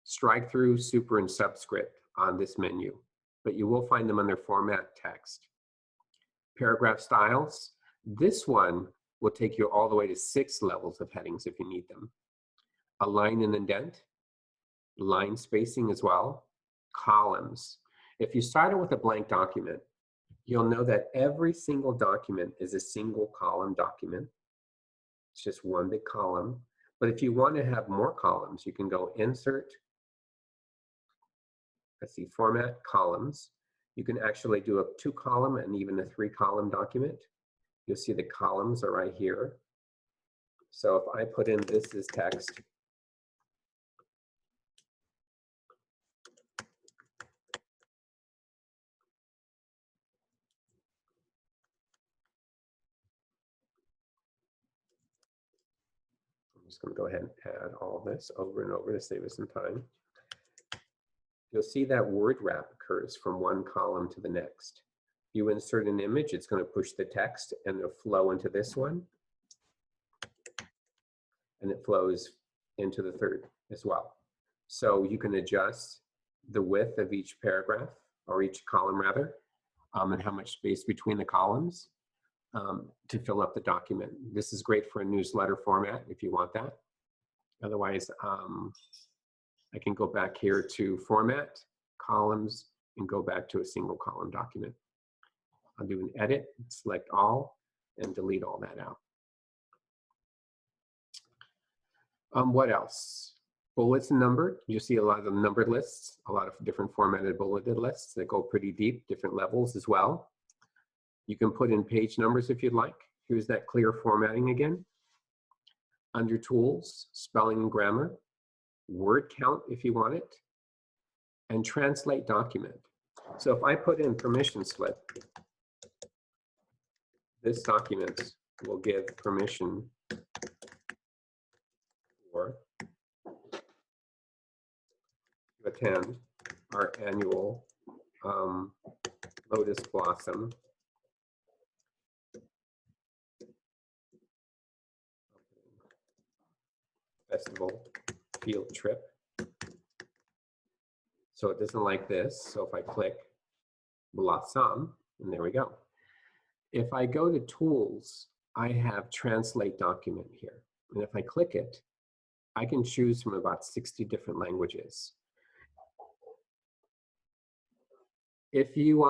strike through, super, and subscript on this menu, but you will find them under Format Text. Paragraph styles. This one will take you all the way to 6 levels of headings if you need them. Align and indent, line spacing as well, columns. If you started with a blank document, you'll know that every single document is a single column document. It's just one big column. But if you want to have more columns, you can go Insert, let's see, Format, Columns. You can actually do a 2-column and even a 3-column document. You'll see the columns are right here. So if I put in this is text, I'm just going to go ahead and add all this over and over to save us some time. You'll see that word wrap occurs from one column to the next. You insert an image, it's going to push the text and it'll flow into this one. And it flows into the third as well. So you can adjust the width of each paragraph, or each column rather, and how much space between the columns to fill up the document. This is great for a newsletter format if you want that. Otherwise, I can go back here to Format, Columns, and go back to a single column document. I'll do an edit, select all, and delete all that out. What else? Bullets and numbered. You see a lot of numbered lists, a lot of different formatted bulleted lists that go pretty deep, different levels as well. You can put in page numbers if you'd like. Here's that clear formatting again. Under Tools, Spelling and Grammar, word count if you want it, and translate document. So if I put in permission slip, this document will give permission for to attend our annual Lotus Blossom Festival field trip. So it doesn't like this. So if I click Blossom, and there we go. If I go to Tools, I have Translate Document here. And if I click it, I can choose from about 60 different languages. If you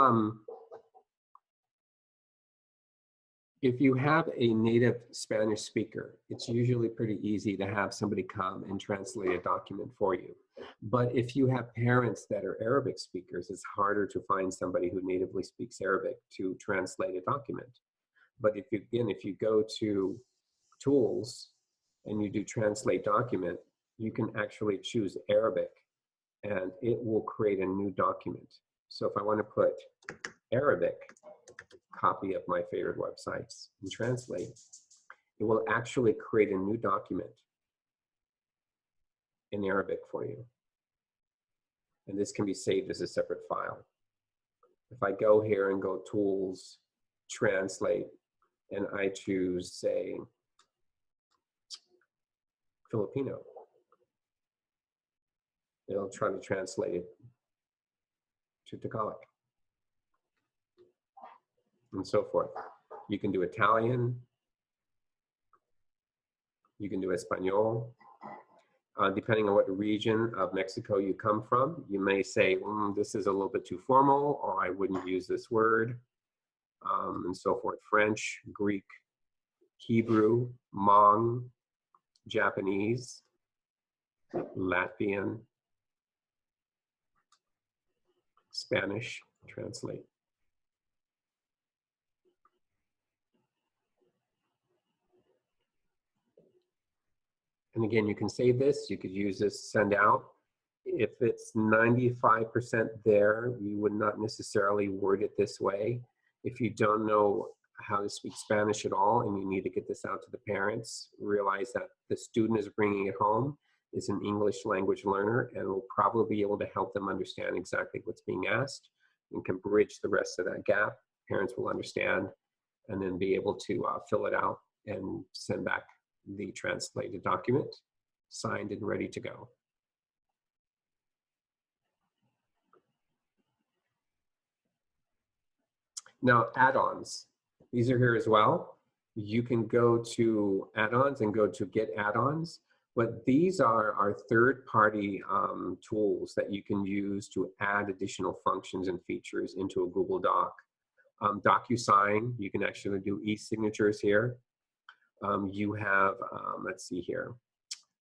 have a native Spanish speaker, it's usually pretty easy to have somebody come and translate a document for you. But if you have parents that are Arabic speakers, it's harder to find somebody who natively speaks Arabic to translate a document. But if you go to Tools and you do Translate Document, you can actually choose Arabic and it will create a new document. So if I want to put Arabic, copy of my favorite websites, and translate, it will actually create a new document in Arabic for you. And this can be saved as a separate file. If I go here and go Tools, Translate, and I choose, say, Filipino, it'll try to translate it to Tagalog, and so forth. You can do Italian, you can do Espanol. Depending on what region of Mexico you come from, you may say, this is a little bit too formal, or I wouldn't use this word, and so forth. French, Greek, Hebrew, Hmong, Japanese, Latvian, Spanish, translate. And again, you can save this, you could use this, send out. If it's 95% there, you would not necessarily word it this way. If you don't know how to speak Spanish at all and you need to get this out to the parents, realize that the student is bringing it home, is an English language learner, and will probably be able to help them understand exactly what's being asked and can bridge the rest of that gap. Parents will understand and then be able to fill it out and send back the translated document, signed and ready to go. Now, add-ons. These are here as well. You can go to add-ons and go to get add-ons, but these are our third-party tools that you can use to add additional functions and features into a Google Doc. DocuSign, you can actually do e-signatures here. You have, let's see here,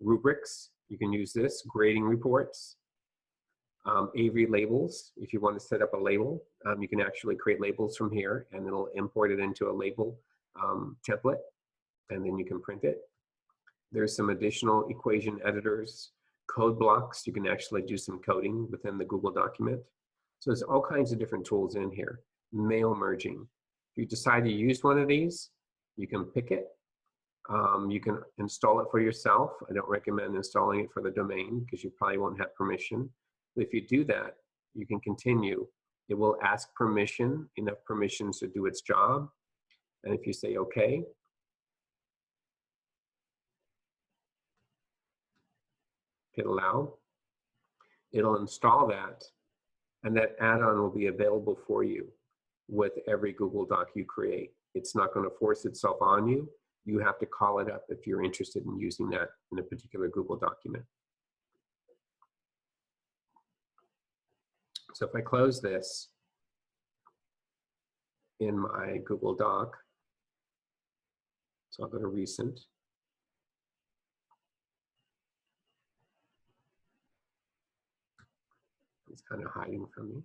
rubrics, you can use this, grading reports, AV labels, if you want to set up a label, you can actually create labels from here and it'll import it into a label template, and then you can print it. There's some additional equation editors, code blocks, you can actually do some coding within the Google document. So there's all kinds of different tools in here. Mail merging. If you decide to use one of these, you can pick it. You can install it for yourself. I don't recommend installing it for the domain because you probably won't have permission. But if you do that, you can continue. It will ask permission, enough permissions to do its job. And if you say okay, hit allow, it'll install that, and that add-on will be available for you with every Google Doc you create. It's not going to force itself on you. You have to call it up if you're interested in using that in a particular Google document. So if I close this in my Google Doc, so I'll go to recent. It's kind of hiding from me.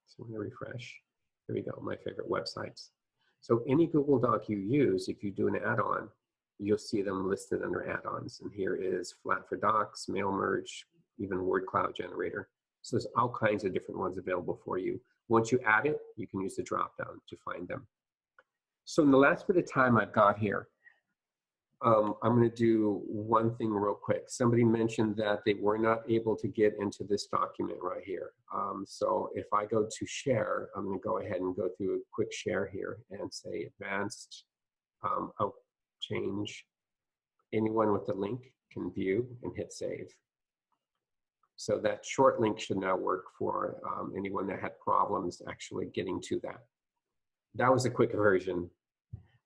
So I'm going to refresh. Here we go, my favorite websites. So any Google Doc you use, if you do an add-on, you'll see them listed under add-ons. And here is Flat for Docs, Mail Merge, even Word Cloud Generator. So there's all kinds of different ones available for you. Once you add it, you can use the drop-down to find them. So in the last bit of time I've got here, I'm going to do one thing real quick. Somebody mentioned that they were not able to get into this document right here. So if I go to share, I'm going to go ahead and go through a quick share here and say advanced, I'll change. Anyone with the link can view and hit save. So that short link should now work for anyone that had problems actually getting to that. That was a quick version.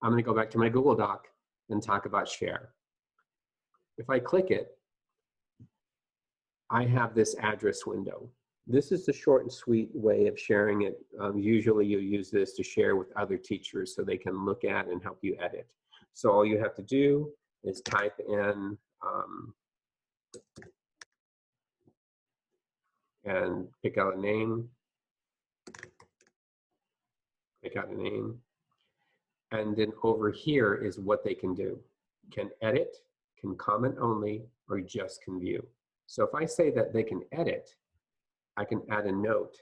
I'm going to go back to my Google Doc and talk about share. If I click it, I have this address window. This is the short and sweet way of sharing it. Usually you use this to share with other teachers so they can look at and help you edit. So all you have to do is type in and pick out a name, and then over here is what they can do. Can edit, can comment only, or just can view. So if I say that they can edit, I can add a note.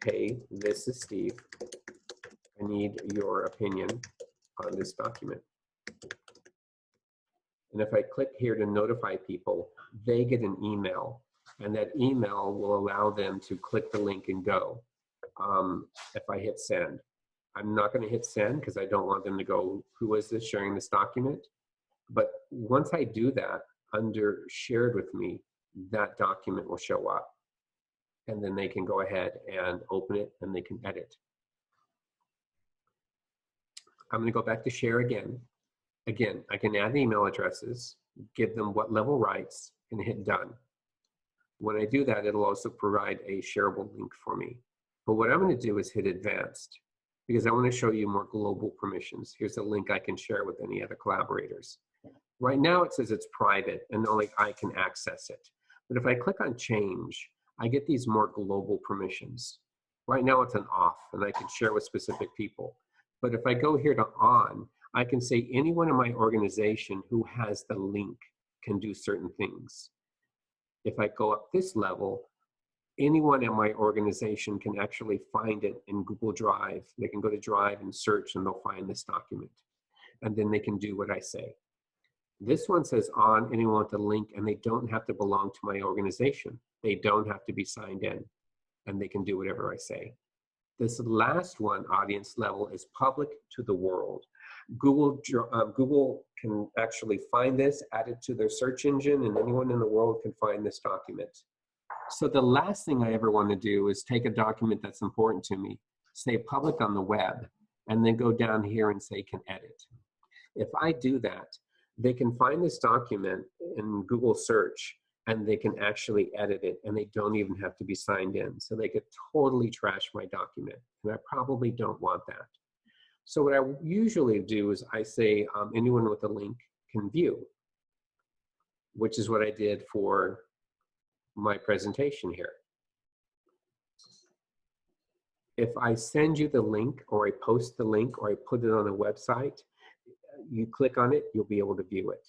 Hey, this is Steve. I need your opinion on this document. And if I click here to notify people, they get an email, and that email will allow them to click the link and go. If I hit send. I'm not going to hit send because I don't want them to go, who is this sharing this document? But once I do that, under shared with me, that document will show up. And then they can go ahead and open it and they can edit. I'm going to go back to share again. Again, I can add email addresses, give them what level rights, and hit done. When I do that, it'll also provide a shareable link for me. But what I'm going to do is hit advanced, because I want to show you more global permissions. Here's a link I can share with any other collaborators. Right now it says it's private and only I can access it. But if I click on change, I get these more global permissions. Right now it's an off and I can share with specific people. But if I go here to on, I can say anyone in my organization who has the link can do certain things. If I go up this level, anyone in my organization can actually find it in Google Drive. They can go to Drive and search and they'll find this document. And then they can do what I say. This one says on anyone with the link, and they don't have to belong to my organization. They don't have to be signed in, and they can do whatever I say. This last one, audience level, is public to the world. Google can actually find this, add it to their search engine, and anyone in the world can find this document. So the last thing I ever want to do is take a document that's important to me, say public on the web, and then go down here and say can edit. If I do that, they can find this document in Google search and they can actually edit it, and they don't even have to be signed in. So they could totally trash my document, and I probably don't want that. So what I usually do is I say anyone with a link can view, which is what I did for my presentation here. If I send you the link, or I post the link, or I put it on a website, you click on it, you'll be able to view it.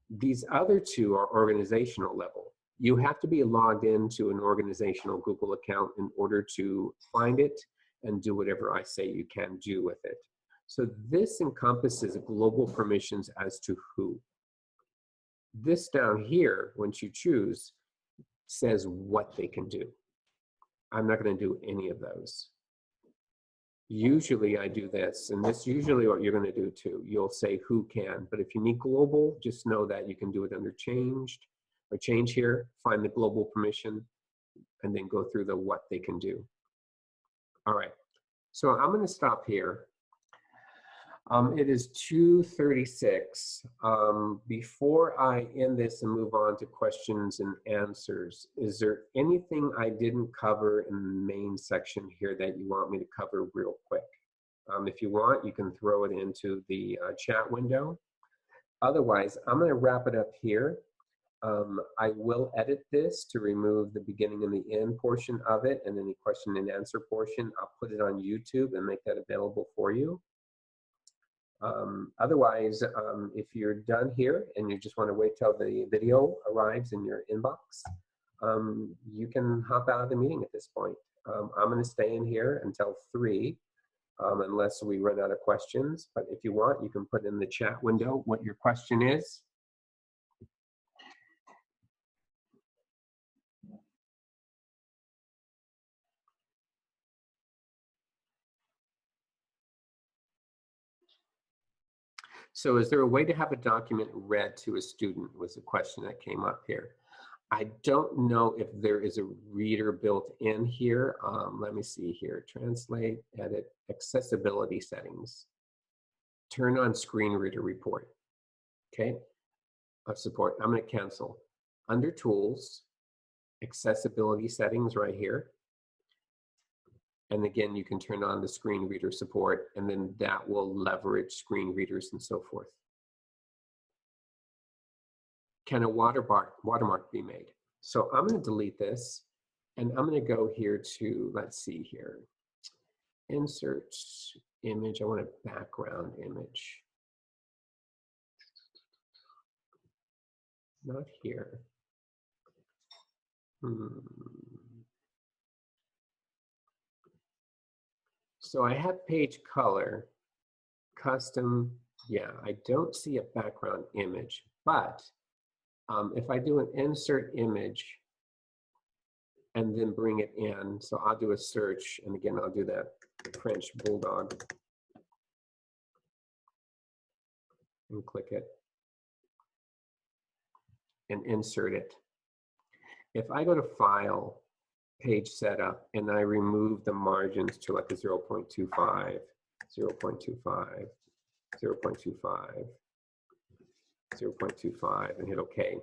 These other two are organizational level. You have to be logged into an organizational Google account in order to find it and do whatever I say you can do with it. So this encompasses global permissions as to who. This down here, once you choose, says what they can do. I'm not going to do any of those. Usually I do this, and this is usually what you're going to do too. You'll say who can, but if you need global, just know that you can do it under changed, or change here, find the global permission, and then go through the what they can do. All right, so I'm going to stop here. It is 2:36. Before I end this and move on to questions and answers, is there anything I didn't cover in the main section here that you want me to cover real quick? If you want, you can throw it into the chat window. Otherwise, I'm going to wrap it up here. I will edit this to remove the beginning and the end portion of it, and then the question and answer portion. I'll put it on YouTube and make that available for you. Otherwise, if you're done here and you just want to wait till the video arrives in your inbox, you can hop out of the meeting at this point. I'm going to stay in here until 3, unless we run out of questions. But if you want, you can put in the chat window what your question is. So is there a way to have a document read to a student, was the question that came up here. I don't know if there is a reader built in here. Let me see here. Translate, edit, accessibility settings. Turn on screen reader report. Okay, of support. I'm going to cancel. Under tools, accessibility settings right here. And again, you can turn on the screen reader support, and then that will leverage screen readers and so forth. Can a watermark be made? So I'm going to delete this, and I'm going to go here to, let's see here, insert image. I want a background image. Not here. So I have page color, custom. Yeah, I don't see a background image, but if I do an insert image and then bring it in, so I'll do a search, and again, I'll do that French bulldog and click it and insert it. If I go to File, Page Setup, and I remove the margins to like a 0.25, 0.25, 0.25, 0.25, and hit OK,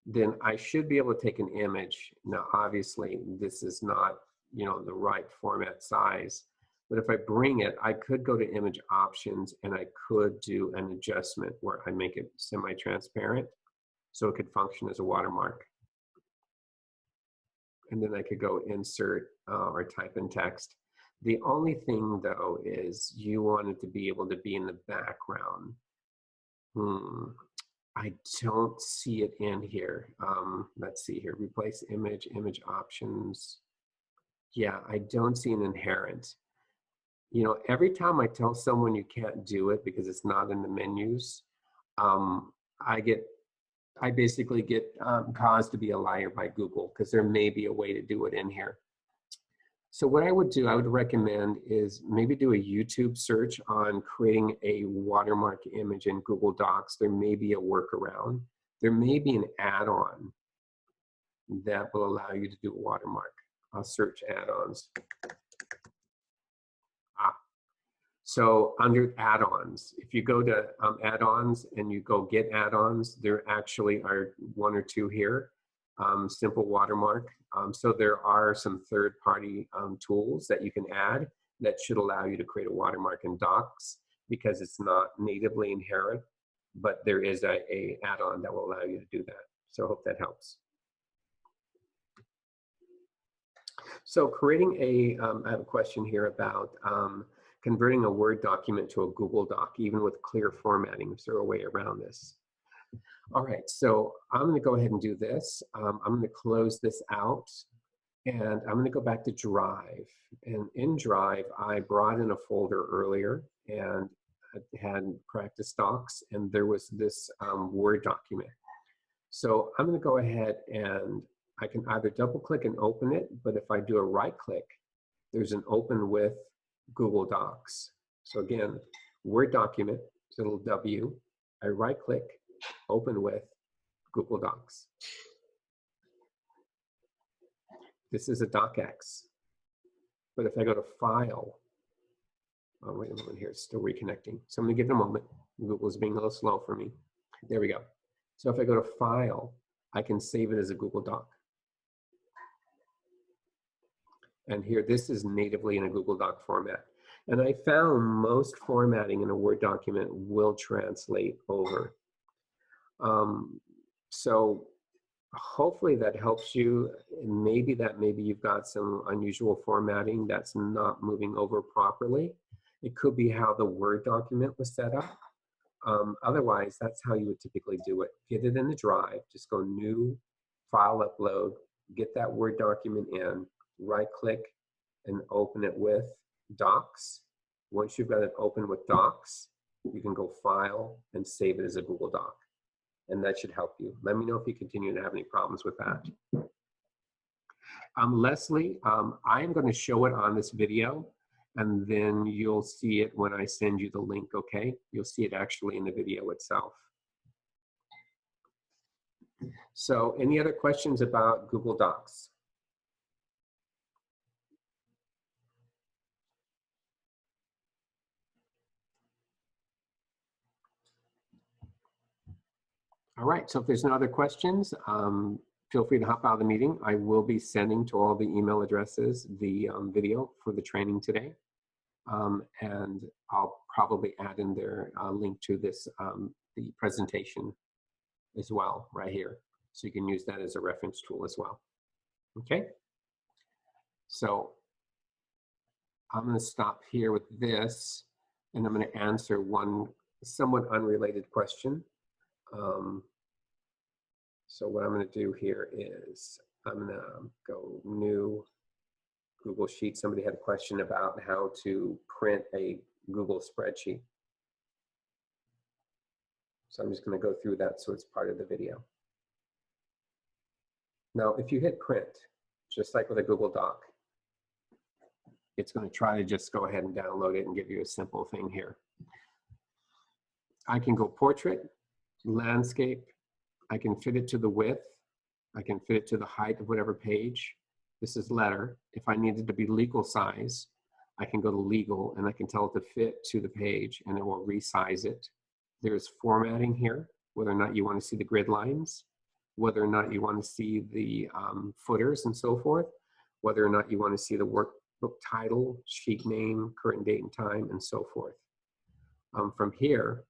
then I should be able to take an image. Now, obviously, this is not, you know, the right format size, but if I bring it, I could go to Image Options, and I could do an adjustment where I make it semi-transparent, so it could function as a watermark. And then I could go insert or type in text. The only thing, though, is you want it to be able to be in the background. I don't see it in here. Let's see here. Replace image, image options. Yeah, I don't see an inherent. You know, every time I tell someone you can't do it because it's not in the menus, I basically get caused to be a liar by Google, because there may be a way to do it in here. So what I would do, I would recommend is maybe do a YouTube search on creating a watermark image in Google Docs. There may be a workaround. There may be an add-on that will allow you to do a watermark. I'll search add-ons. So under add-ons, if you go to add-ons and you go get add-ons, there actually are one or two here. Simple watermark. So there are some third-party tools that you can add that should allow you to create a watermark in Docs, because it's not natively inherent, but there is a add-on that will allow you to do that. So I hope that helps. So creating I have a question here about converting a Word document to a Google Doc, even with clear formatting. Is there a way around this? All right, so I'm going to go ahead and do this. I'm going to close this out, and I'm going to go back to Drive. And in Drive, I brought in a folder earlier and had practice docs, and there was this Word document. So I'm going to go ahead and I can either double click and open it, but if I do a right click, there's an open with Google Docs. So again, Word document, it's a little W. I right click, open with Google Docs. This is a docx. But if I go to File, oh, wait a moment here, it's still reconnecting. So I'm going to give it a moment. Google's being a little slow for me. There we go. So if I go to File, I can save it as a Google Doc. And here, this is natively in a Google Doc format. And I found most formatting in a Word document will translate over. So hopefully that helps you. Maybe you've got some unusual formatting that's not moving over properly. It could be how the Word document was set up. Otherwise, that's how you would typically do it. Get it in the Drive, just go New, File Upload, get that Word document in, right-click, and open it with Docs. Once you've got it open with Docs, you can go File and save it as a Google Doc. And that should help you. Let me know if you continue to have any problems with that. Leslie, I am going to show it on this video, and then you'll see it when I send you the link, okay? You'll see it actually in the video itself. So any other questions about Google Docs? All right, so if there's no other questions, feel free to hop out of the meeting. I will be sending to all the email addresses the video for the training today. And I'll probably add in there a link to this, the presentation as well, right here. So you can use that as a reference tool as well. Okay, so I'm going to stop here with this, and I'm going to answer one somewhat unrelated question. So what I'm going to do here is I'm going to go New, Google Sheet. Somebody had a question about how to print a Google spreadsheet. So I'm just going to go through that so it's part of the video. Now, if you hit print, just like with a Google Doc, it's going to try to just go ahead and download it and give you a simple thing here. I can go portrait, landscape. I can fit it to the width. I can fit it to the height of whatever page. This is letter. If I needed to be legal size, I can go to legal and I can tell it to fit to the page and it will resize it. There's formatting here, whether or not you want to see the grid lines, whether or not you want to see the footers and so forth, whether or not you want to see the workbook title, sheet name, current date and time, and so forth. From here,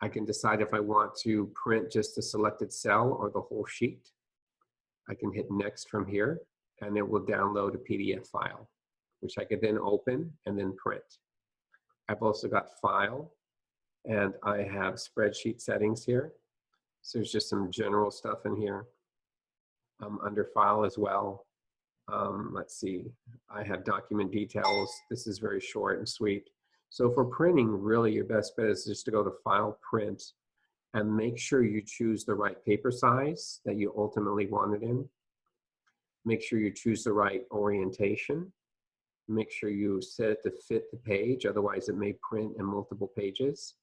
I can decide if I want to print just the selected cell or the whole sheet. I can hit next from here, and it will download a PDF file, which I could then open and then print. I've also got File, and I have Spreadsheet Settings here. So there's just some general stuff in here. Under File as well. Let's see, I have Document Details. This is very short and sweet. So for printing, really your best bet is just to go to File, Print, and make sure you choose the right paper size that you ultimately want it in. Make sure you choose the right orientation. Make sure you set it to fit the page, otherwise it may print in multiple pages.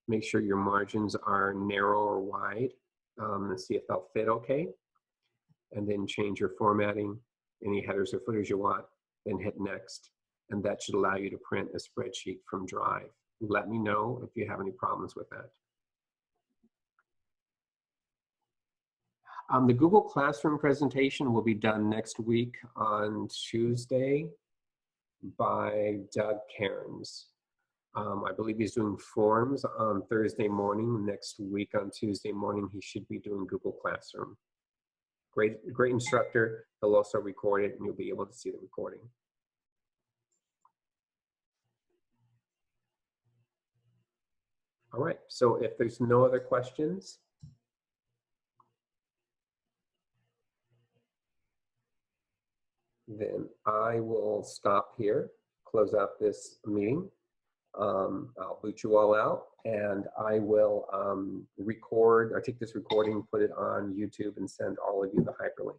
Make sure your margins are narrow or wide, and see if they'll fit okay. And then change your formatting, any headers or footers you want, then hit next. and that should allow you to print a spreadsheet from Drive. Let me know if you have any problems with that. The Google Classroom presentation will be done next week on Tuesday by Doug Cairns. I believe he's doing forms on Thursday morning. Next week on Tuesday morning, he should be doing Google Classroom. Great instructor. He'll also record it, and you'll be able to see the recording. All right, so if there's no other questions, then I will stop here, close out this meeting. I'll boot you all out, and I will record, or take this recording, put it on YouTube, and send all of you the hyperlink.